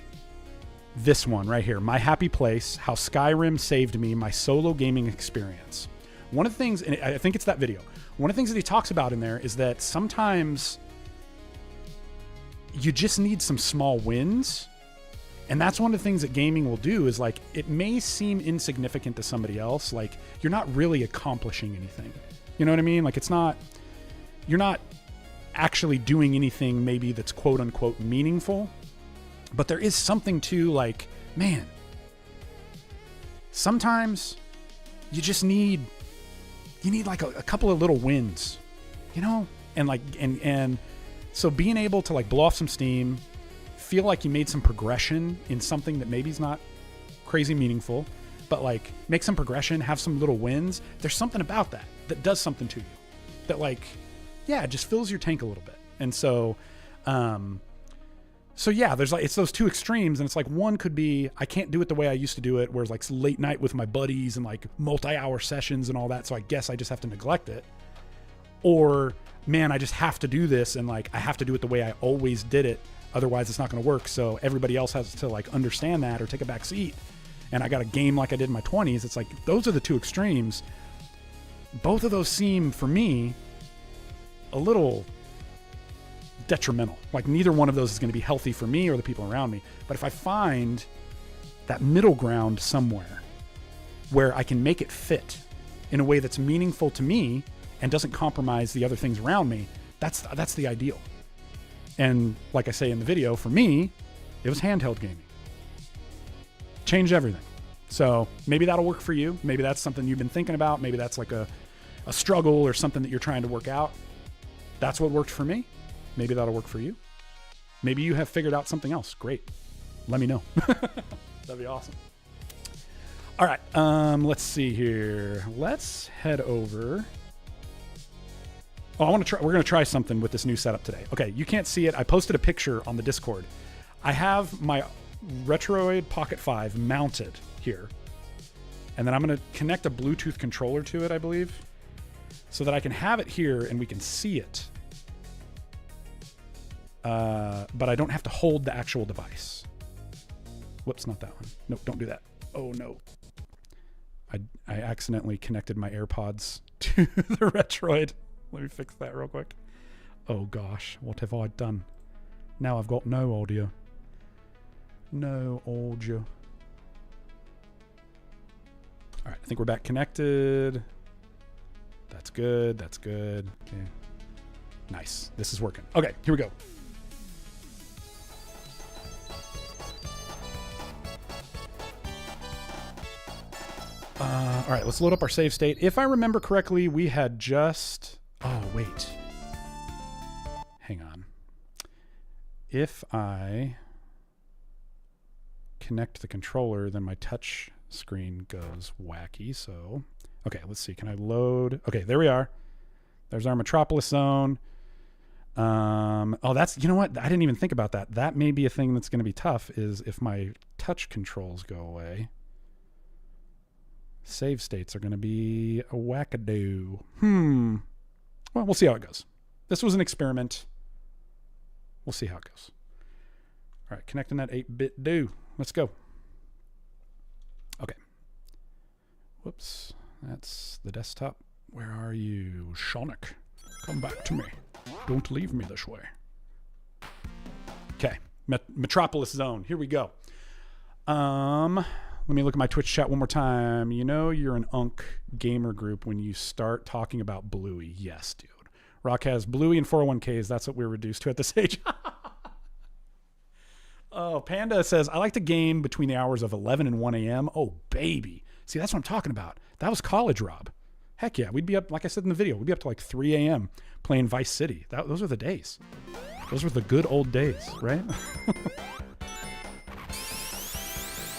this one right here, My Happy Place, How Skyrim Saved Me, My Solo Gaming Experience. One of the things, and I think it's that video, one of the things that he talks about in there is that sometimes you just need some small wins. And that's one of the things that gaming will do is like, it may seem insignificant to somebody else. Like you're not really accomplishing anything. You know what I mean? Like you're not actually doing anything maybe that's quote unquote meaningful. But there is something to like, man, sometimes you just need like a couple of little wins, you know? And like, and so being able to like blow off some steam, feel like you made some progression in something that maybe is not crazy meaningful, but like make some progression, have some little wins. There's something about that does something to you that like, yeah, it just fills your tank a little bit. And so, so yeah, there's like, it's those two extremes, and it's like one could be, I can't do it the way I used to do it, where it's like late night with my buddies and like multi-hour sessions and all that. So I guess I just have to neglect it. Or man, I just have to do this, and like, I have to do it the way I always did it. Otherwise it's not going to work. So everybody else has to like understand that or take a back seat. and I got a game like I did in my 20s, it's like those are the two extremes. Both of those seem, for me, a little detrimental. Like neither one of those is going to be healthy for me or the people around me. But if I find that middle ground somewhere where I can make it fit in a way that's meaningful to me and doesn't compromise the other things around me, that's the ideal. And like I say in the video, for me, it was handheld gaming. Changed everything. So maybe that'll work for you. Maybe that's something you've been thinking about. Maybe that's like a struggle or something that you're trying to work out. That's what worked for me. Maybe that'll work for you. Maybe you have figured out something else. Great. Let me know. That'd be awesome. All right. Let's see here. Let's head over. Oh, we're going to try something with this new setup today. Okay. You can't see it. I posted a picture on the Discord. I have my Retroid Pocket 5 mounted here. And then I'm going to connect a Bluetooth controller to it, I believe, so that I can have it here and we can see it. But I don't have to hold the actual device. Whoops, not that one. Nope, don't do that. Oh, no. I accidentally connected my AirPods to the Retroid. Let me fix that real quick. Oh, gosh. What have I done? Now I've got no audio. No audio. All right, I think we're back connected. That's good. That's good. Okay. Nice. This is working. Okay, here we go. All right, let's load up our save state. If I remember correctly, we had just... Oh, wait. Hang on. If I connect the controller, then my touch screen goes wacky. So, okay, let's see. Can I load? Okay, there we are. There's our Metropolis Zone. Oh, that's, you know what? I didn't even think about that. That may be a thing that's going to be tough, is if my touch controls go away. Save states are going to be a wackadoo. Well, we'll see how it goes. This was an experiment. We'll see how it goes. All right, connecting that 8-bit do. Let's go. Okay. Whoops. That's the desktop. Where are you, Sonic? Come back to me. Don't leave me this way. Okay. Metropolis Zone. Here we go. Let me look at my Twitch chat one more time. You know you're an Unk gamer group when you start talking about Bluey. Yes, dude. Rock has Bluey and 401ks. That's what we're reduced to at this age. Oh, Panda says, I like to game between the hours of 11 and 1 a.m. Oh, baby. See, that's what I'm talking about. That was college, Rob. Heck yeah. We'd be up, like I said in the video, we'd be up to like 3 a.m. playing Vice City. Those were the days. Those were the good old days, right?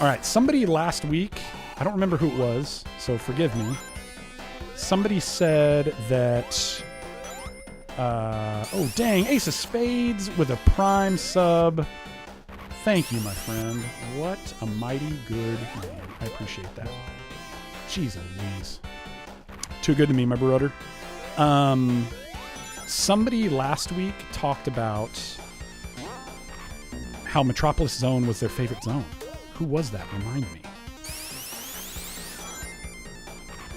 All right, somebody last week, I don't remember who it was, so forgive me. Somebody said that, oh dang, Ace of Spades with a Prime sub. Thank you, my friend. What a mighty good man. I appreciate that. Jeez Louise. Too good to me, my brother. Somebody last week talked about how Metropolis Zone was their favorite zone. Who was that? Remind me.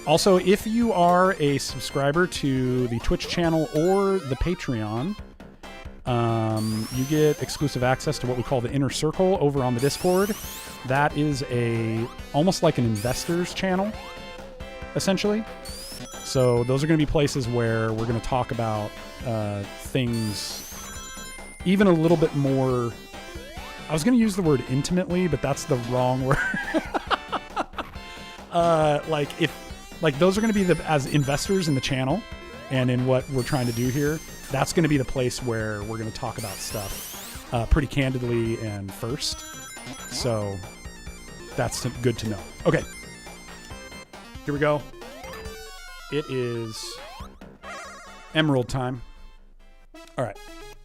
Also, if you are a subscriber to the Twitch channel or the Patreon, you get exclusive access to what we call the Inner Circle over on the Discord. That is almost like an investors channel, essentially. So those are going to be places where we're going to talk about things even a little bit more. I was going to use the word intimately, but that's the wrong word. Those are going to be as investors in the channel and in what we're trying to do here. That's going to be the place where we're going to talk about stuff pretty candidly and first. So that's good to know. Okay. Here we go. It is Emerald time. All right.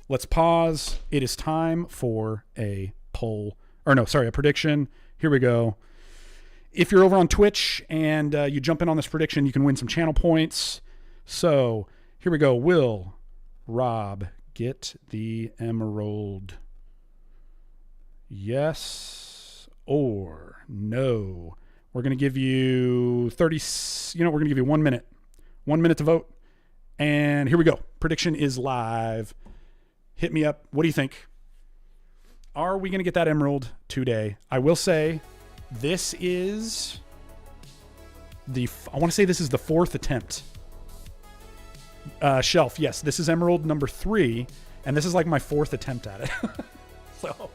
Let's pause. It is time for a poll. Or no, sorry, a prediction. Here we go. If you're over on Twitch and you jump in on this prediction, you can win some channel points. So here we go. Will Rob get the emerald? Yes or no? We're going to give you 30, we're going to give you 1 minute. 1 minute to vote. And here we go. Prediction is live. Hit me up. What do you think? Are we going to get that emerald today? I will say this is I want to say this is the 4th attempt. Shelf, yes, this is emerald number 3, and this is like my 4th attempt at it. So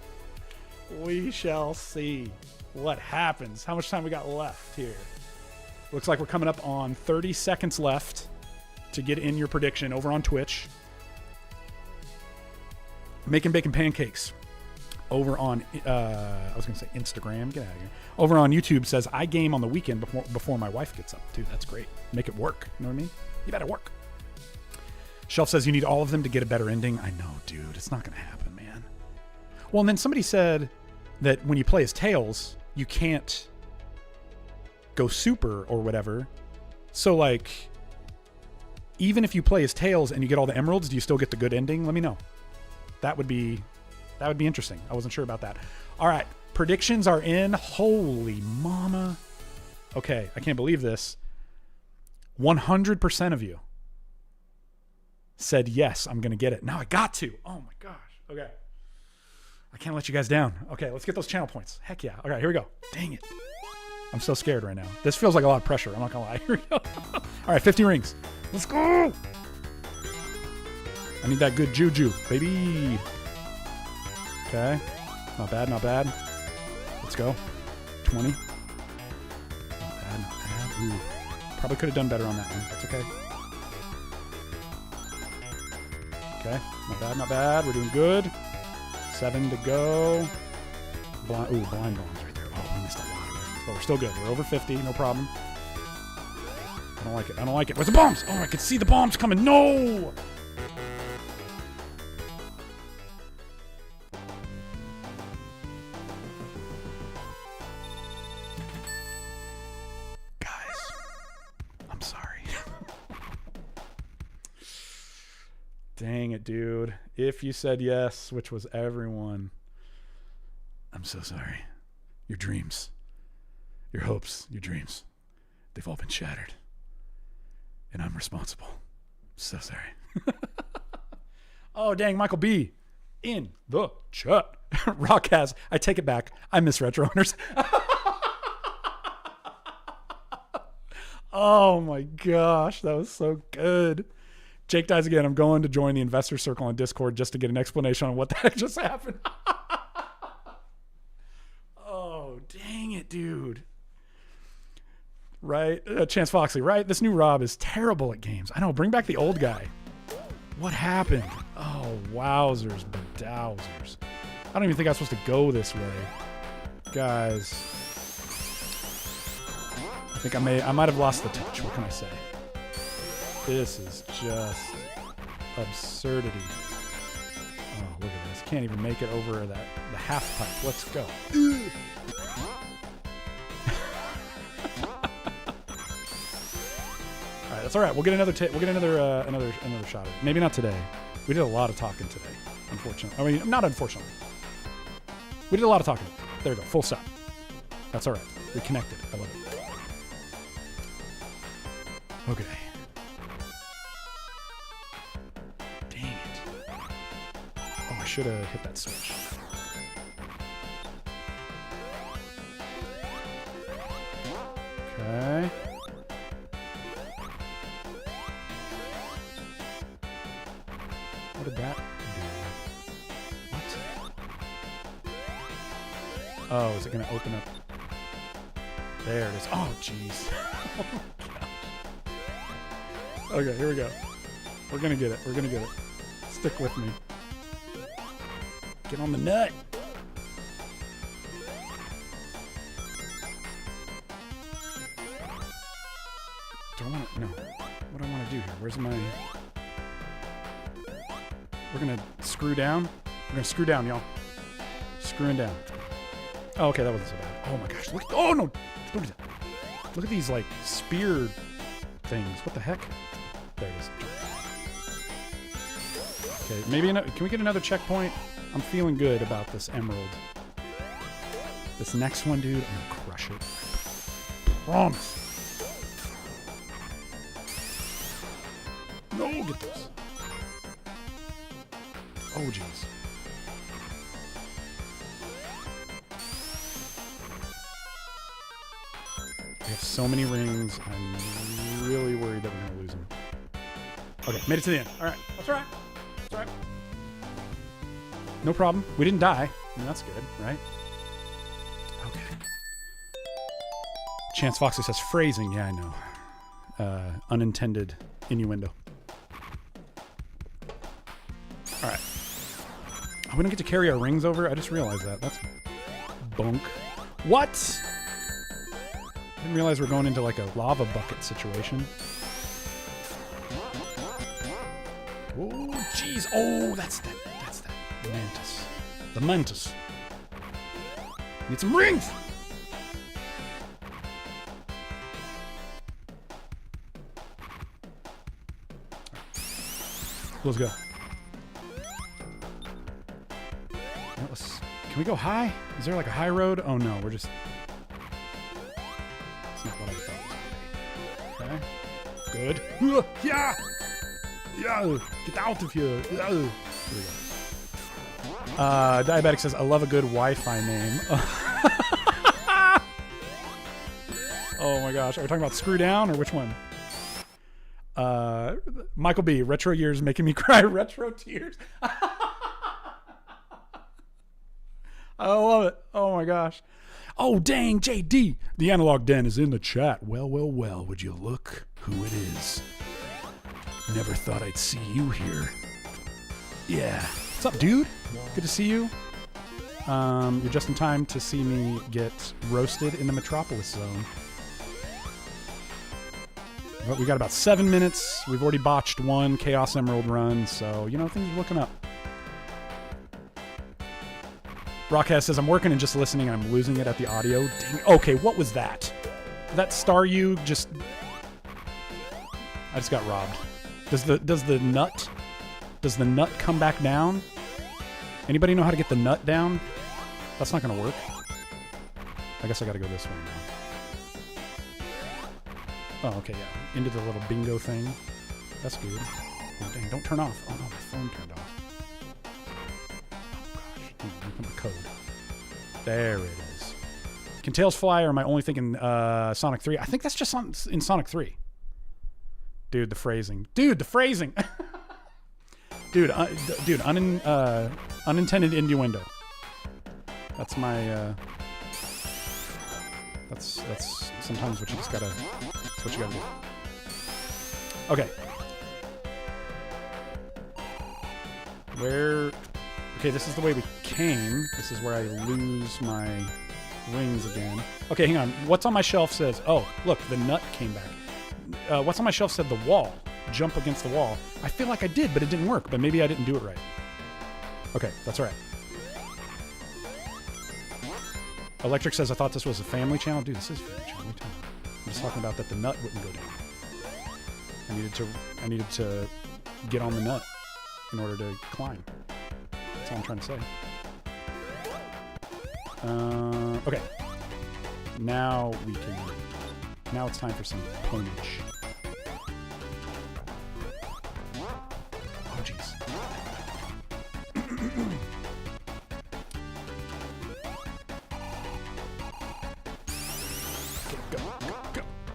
we shall see what happens. How much time we got left here? Looks like we're coming up on 30 seconds left to get in your prediction over on Twitch. Making Bacon Pancakes over on, I was going to say Instagram. Get out of here. Over on YouTube says, I game on the weekend before my wife gets up. Dude, that's great. Make it work. You know what I mean? You better work. Shelf says you need all of them to get a better ending. I know, dude. It's not going to happen, man. Well, and then somebody said that when you play as Tails, you can't go super or whatever. So, like, even if you play as Tails and you get all the emeralds, do you still get the good ending? Let me know. That would be interesting. I wasn't sure about that. All right. Predictions are in. Holy mama. Okay. I can't believe this. 100% of you said, yes, I'm going to get it. Now I got to. Oh my gosh. Okay. I can't let you guys down. Okay. Let's get those channel points. Heck yeah. All right. Here we go. Dang it. I'm so scared right now. This feels like a lot of pressure. I'm not going to lie. Here we go. All right. 50 rings. Let's go. I need that good juju, baby. Okay. Not bad, not bad. Let's go. 20. Not bad, not bad. Ooh. Probably could have done better on that one. That's okay. Okay. Not bad, not bad. We're doing good. 7 to go. Blind bombs right there. Oh, we missed a lot of rings. But we're still good. We're over 50. No problem. I don't like it. I don't like it. Where's the bombs? Oh, I can see the bombs coming. No! Dang it, dude. If you said yes, which was everyone, I'm so sorry. Your dreams, your hopes, your dreams, they've all been shattered. And I'm responsible. So sorry. Oh, dang, Michael B. in the chat. Rock has, I take it back. I miss Retro Hunters. Oh my gosh, that was so good. Jake dies again. I'm going to join the investor circle on Discord just to get an explanation on what the heck just happened. Oh, dang it, dude. Right? Chance Foxley, right? This new Rob is terrible at games. I know. Bring back the old guy. What happened? Oh, wowzers, bedowsers. I don't even think I was supposed to go this way. Guys. I think I might have lost the touch. What can I say? This is just absurdity. Oh, look at this. Can't even make it over the half pipe. Let's go. All right, that's all right. We'll get another another shot at it. Maybe not today. We did a lot of talking today, unfortunately. I mean, not unfortunately. We did a lot of talking. There we go. Full stop. That's all right. We connected. I love it. Okay. Should have hit that switch. Okay. What did that do? What? Oh, is it going to open up? There it is. Oh, jeez. Oh, gosh. Okay, here we go. We're going to get it. We're going to get it. Stick with me. Get on the nut. Do I want to? No. What do I want to do here? Where's my... We're going to screw down. We're going to screw down, y'all. Screwing down. Oh, okay. That wasn't so bad. Oh, my gosh. Look. Oh, no. Don't do that. Look at these, like, spear things. What the heck? There it is. Okay. Maybe... Can we get another checkpoint? I'm feeling good about this emerald. This next one, dude, I'm gonna crush it. Promise. No, get this. Oh, jeez. We have so many rings. I'm really worried that we're gonna lose them. Okay, made it to the end. All right, that's all right. That's all right. No problem. We didn't die. I mean, that's good, right? Okay. Chance Foxley says phrasing. Yeah, I know. Unintended innuendo. All right. Oh, we don't get to carry our rings over? I just realized that. That's bunk. What? I didn't realize we're going into like a lava bucket situation. Oh, jeez. Oh, that's that. That's that. Mantis. The mantis. Need some rings! Let's go. Can we go high? Is there like a high road? Oh no, we're just... That's not what I thought it was going to be. Okay. Good. Yeah! Yeah! Get out of here! Yeah. Here we go. Diabetic says, I love a good Wi-Fi name. Oh my gosh. Are we talking about Screw Down or which one? Michael B. Retro years making me cry. Retro tears. I love it. Oh my gosh. Oh dang, JD. The Analog Den is in the chat. Well, well, well. Would you look who it is? Never thought I'd see you here. Yeah. What's up, dude? Good to see you. You're just in time to see me get roasted in the Metropolis zone. But we got about 7 minutes. We've already botched one Chaos Emerald run, so, you know, things are looking up. Rockhead says, I'm working and just listening and I'm losing it at the audio. Dang. Okay, what was that? That Staryu just... I just got robbed. Does the nut come back down? Anybody know how to get the nut down? That's not gonna work. I guess I gotta go this way now. Oh, okay, yeah. Into the little bingo thing. That's good. Oh, dang, don't turn off. Oh, no, my phone turned off. The code. There it is. Can Tails fly, or am I only thinking Sonic 3? I think that's just in Sonic 3. Dude, the phrasing. Dude, the phrasing. Dude, unintended innuendo. That's my. That's sometimes what you just gotta. That's what you gotta do. Okay. Where? Okay, this is the way we came. This is where I lose my rings again. Okay, hang on. What's on my shelf says... Oh, look, the nut came back. What's on my shelf said the wall. Jump against the wall. I feel like I did, but it didn't work. But maybe I didn't do it right. Okay, that's all right. Electric says, I thought this was a family channel. Dude, this is a family channel. I'm just talking about that the nut wouldn't go down. I needed to get on the nut in order to climb. That's all I'm trying to say. Okay. Now we can... Now it's time for some punch. Oh, jeez.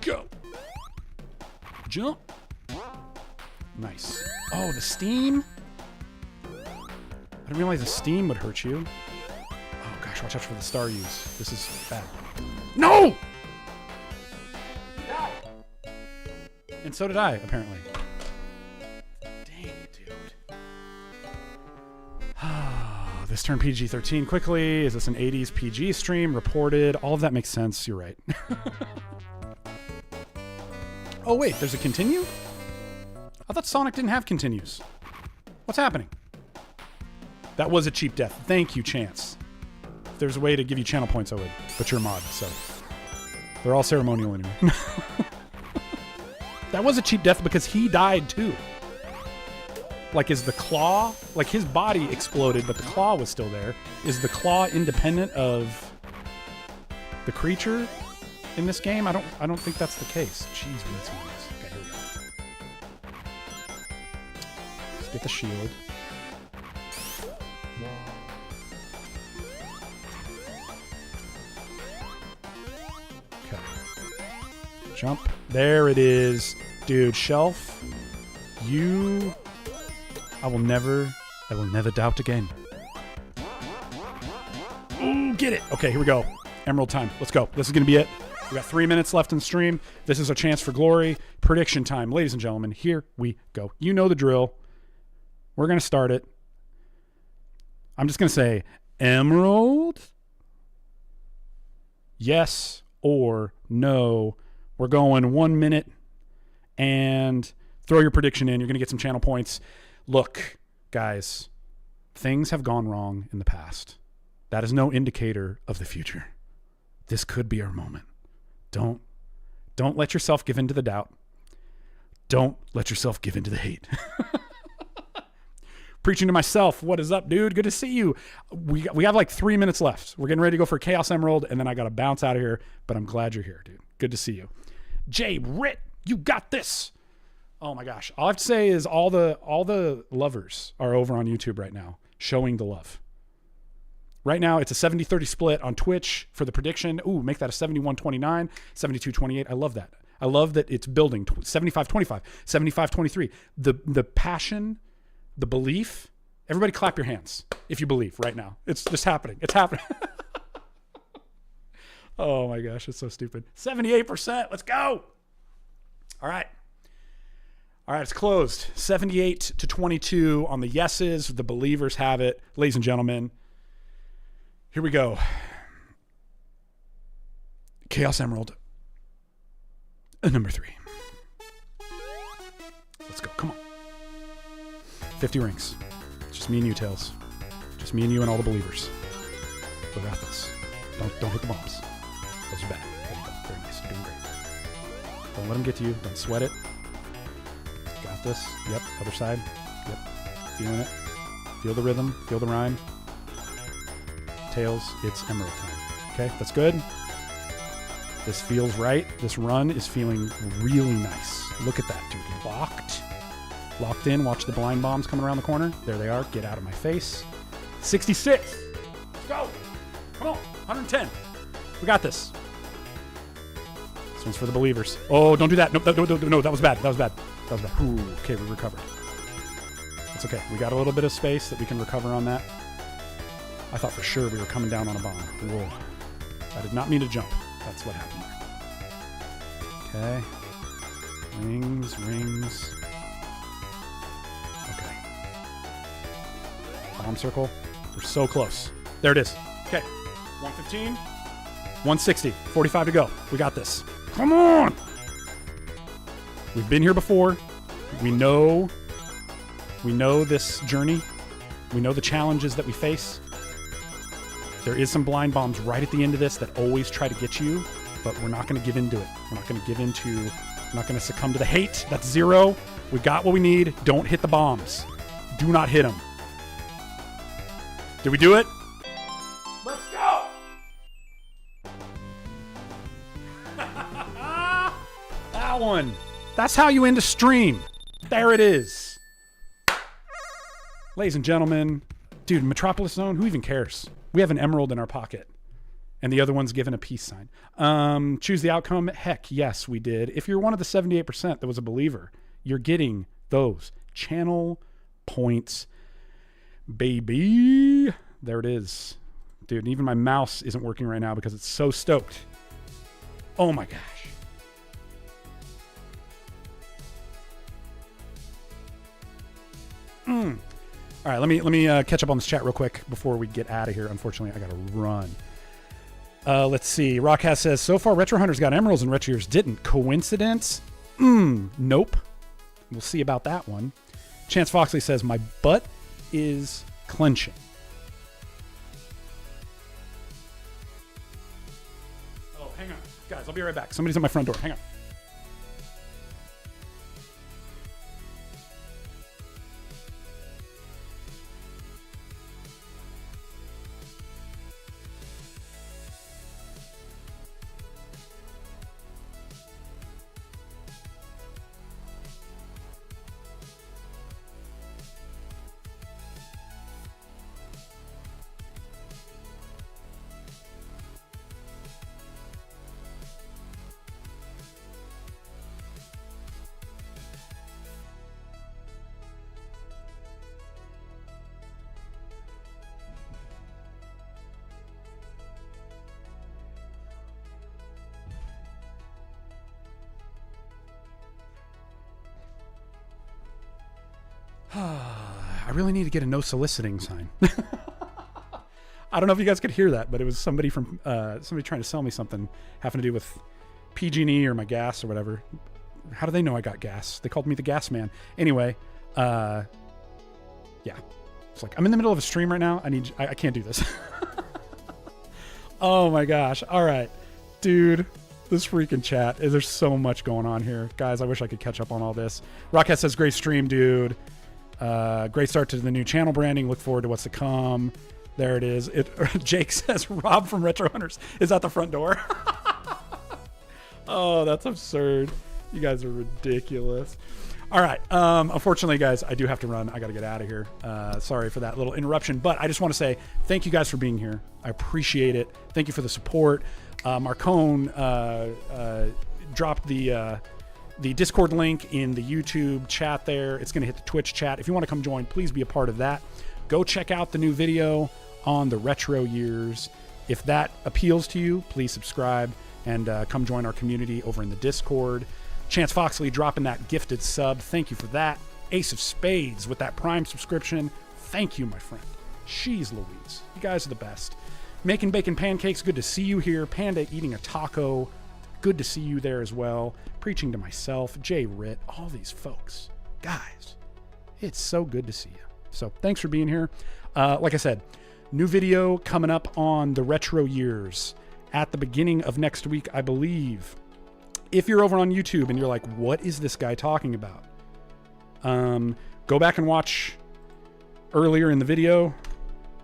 Go. Jump. Nice. Oh, the steam? I didn't realize the steam would hurt you. Oh gosh, watch out for the Staryus. This is bad. No! And so did I, apparently. Dang it, dude. This turned PG-13 quickly. Is this an 80s PG stream? Reported. All of that makes sense. You're right. Oh wait, there's a continue? I thought Sonic didn't have continues. What's happening? That was a cheap death. Thank you, Chance. If there's a way to give you channel points, I would. But you're a mod, so... They're all ceremonial anyway. That was a cheap death because he died too. Like, is the claw... Like, his body exploded, but the claw was still there. Is the claw independent of the creature in this game. I don't think that's the case. Jeez, Louise. Okay, here we go. Let's get the shield. Okay. Jump. There it is. Dude, Shelf. I will never doubt again. Ooh, get it. Okay, here we go. Emerald time. Let's go. This is going to be it. We got 3 minutes left in the stream. This is a chance for glory. Prediction time. Ladies and gentlemen, here we go. You know the drill. We're going to start it. I'm just going to say Emerald. Yes or no. We're going 1 minute and throw your prediction in. You're going to get some channel points. Look, guys, things have gone wrong in the past. That is no indicator of the future. This could be our moment. Don't let yourself give in to the doubt. Don't let yourself give in to the hate. Preaching to myself. What is up, dude? Good to see you. We have like 3 minutes left. We're getting ready to go for Chaos Emerald, and then I got to bounce out of here, but I'm glad you're here, dude. Good to see you. Jay Rit, you got this. Oh my gosh. All I have to say is all the lovers are over on YouTube right now showing the love. Right now, it's a 70-30 split on Twitch for the prediction. Ooh, make that a 71-29, 72-28. I love that. I love that it's building 75-25, 75-23. The passion, the belief. Everybody clap your hands if you believe right now. It's just happening. It's happening. Oh my gosh, it's so stupid. 78%. Let's go. All right. All right, it's closed. 78-22 on the yeses. The believers have it. Ladies and gentlemen, here we go. Chaos Emerald. Number 3. Let's go. Come on. 50 rings. Just me and you, Tails. Just me and you and all the believers. We got this. Don't hit the bombs. Those are bad. There you go. Very nice. You're doing great. Don't let them get to you. Don't sweat it. Got this. Yep. Other side. Yep. Feeling it. Feel the rhythm. Feel the rhyme. Tails, it's Emerald time. Okay, that's good. This feels right. This run is feeling really nice. Look at that, dude. Locked in. Watch the blind bombs coming around the corner. There they are. Get out of my face. 66. Let's go. Come on. 110. We got this. This one's for the believers. Oh, don't do that. No, that was bad. That was bad. Ooh, okay, we recovered. That's okay. We got a little bit of space that we can recover on that. I thought for sure we were coming down on a bomb. Whoa. I did not mean to jump. That's what happened there. Okay. Rings. Okay. Bomb circle. We're so close. There it is. Okay. 115. 160. 45 to go. We got this. Come on! We've been here before. We know this journey. We know the challenges that we face. There is some blind bombs right at the end of this that always try to get you, but we're not going to give into it. We're not going to succumb to the hate. That's 0. We got what we need. Don't hit the bombs. Do not hit them. Did we do it? Let's go! That one. That's how you end a stream. There it is. Ladies and gentlemen, dude, Metropolis Zone, who even cares? We have an emerald in our pocket. And the other one's given a peace sign. Choose the outcome. Heck, yes, we did. If you're one of the 78% that was a believer, you're getting those channel points, baby. There it is. Dude, and even my mouse isn't working right now because it's so stoked. Oh my gosh. All right, let me catch up on this chat real quick before we get out of here. Unfortunately, I got to run. Let's see. Rockcast says, so far Retro Hunters got emeralds and Retro Years didn't. Coincidence? Nope. We'll see about that one. Chance Foxley says, my butt is clenching. Oh, hang on. Guys, I'll be right back. Somebody's at my front door. Hang on. really need to get a no soliciting sign. I don't know if you guys could hear that, but it was somebody from somebody trying to sell me something having to do with PG&E or my gas or whatever. How do they know I got gas? They called me the gas man. Anyway, yeah. It's like, I'm in the middle of a stream right now. I can't do this. Oh my gosh. All right. Dude, this freaking chat. There's so much going on here. Guys, I wish I could catch up on all this. Rockhead says, great stream, dude. Great start to the new channel branding. Look forward to what's to come. There it is. Jake says, Rob from Retro Hunters is at the front door. Oh, that's absurd. You guys are ridiculous. All right. Unfortunately, guys, I do have to run. I got to get out of here. Sorry for that little interruption, but I just want to say thank you guys for being here. I appreciate it. Thank you for the support. Marcone dropped the Discord link in the YouTube chat there. It's going to hit the Twitch chat. If you want to come join, please be a part of that. Go check out the new video on the retro years. If that appeals to you, please subscribe and come join our community over in the Discord. Chance Foxley dropping that gifted sub. Thank you for that. Ace of Spades with that Prime subscription. Thank you, my friend. She's Louise. You guys are the best. Making Bacon Pancakes. Good to see you here. Panda eating a taco. Good to see you there as well. Preaching to myself. Jay Ritt. All these folks. Guys, it's so good to see you. So thanks for being here. Like I said, new video coming up on the retro years at the beginning of next week, I believe. If you're over on YouTube and you're like, what is this guy talking about? Go back and watch earlier in the video,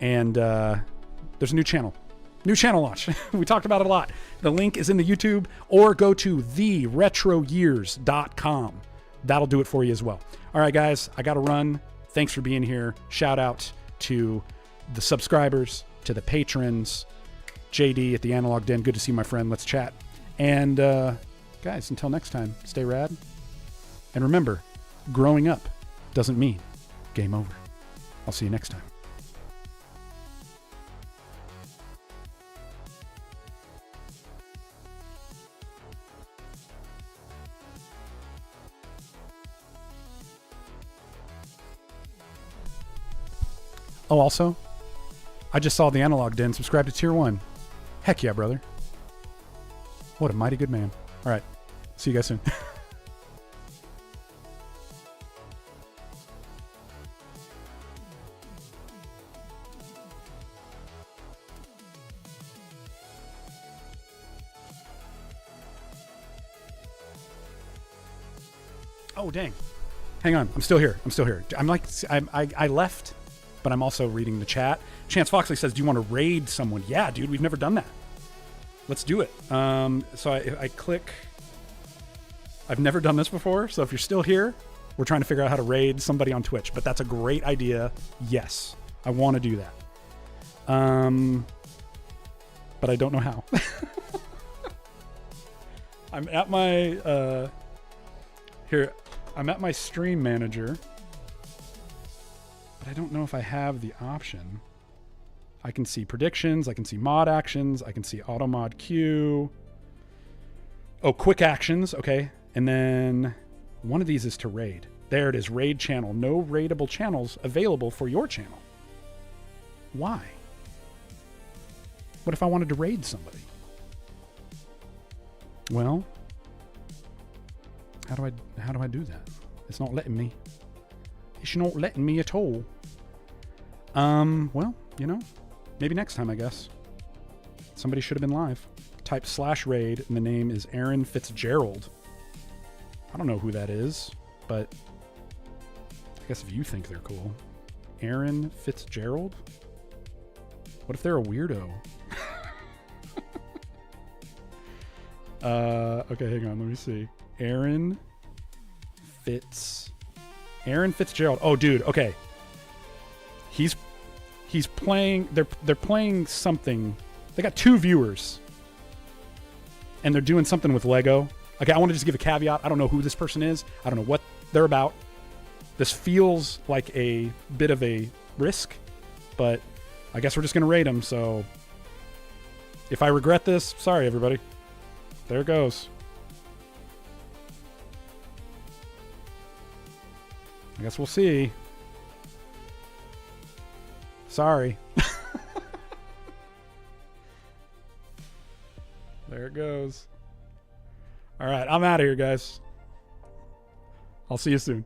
and there's a new channel launch. We talked about it a lot. The link is in the YouTube, or go to theretroyears.com. That'll do it for you as well. All right, guys, I got to run. Thanks for being here. Shout out to the subscribers, to the patrons, JD at the Analog Den. Good to see my friend. Let's chat. And guys, until next time, stay rad. And remember, growing up doesn't mean game over. I'll see you next time. Oh, also, I just saw the Analog Den subscribe to Tier 1. Heck yeah, brother. What a mighty good man. All right. See you guys soon. Oh, dang. Hang on. I'm still here. I left, but I'm also reading the chat. Chance Foxley says, do you want to raid someone? Yeah, dude, we've never done that. Let's do it. So I click. I've never done this before, so if you're still here, we're trying to figure out how to raid somebody on Twitch, but that's a great idea. Yes, I want to do that. But I don't know how. I'm at my I'm at my stream manager, but I don't know if I have the option. I can see predictions, I can see mod actions, I can see auto mod queue. Oh, quick actions, okay. And then one of these is to raid. There it is, raid channel. No raidable channels available for your channel. Why? What if I wanted to raid somebody? Well, how do I do that? It's not letting me. It's not letting me at all. Well, you know, maybe next time, I guess. Somebody should have been live. Type /raid and the name is Aaron Fitzgerald. I don't know who that is, but I guess if you think they're cool. Aaron Fitzgerald? What if they're a weirdo? Okay, hang on, let me see. Aaron Fitzgerald. Oh, dude, okay. He's playing, they're playing something. They got 2 viewers. And they're doing something with Lego. Okay, I want to just give a caveat. I don't know who this person is. I don't know what they're about. This feels like a bit of a risk, but I guess we're just going to raid them. So if I regret this, sorry, everybody. There it goes. I guess we'll see. Sorry. There it goes. All right, I'm out of here, guys. I'll see you soon.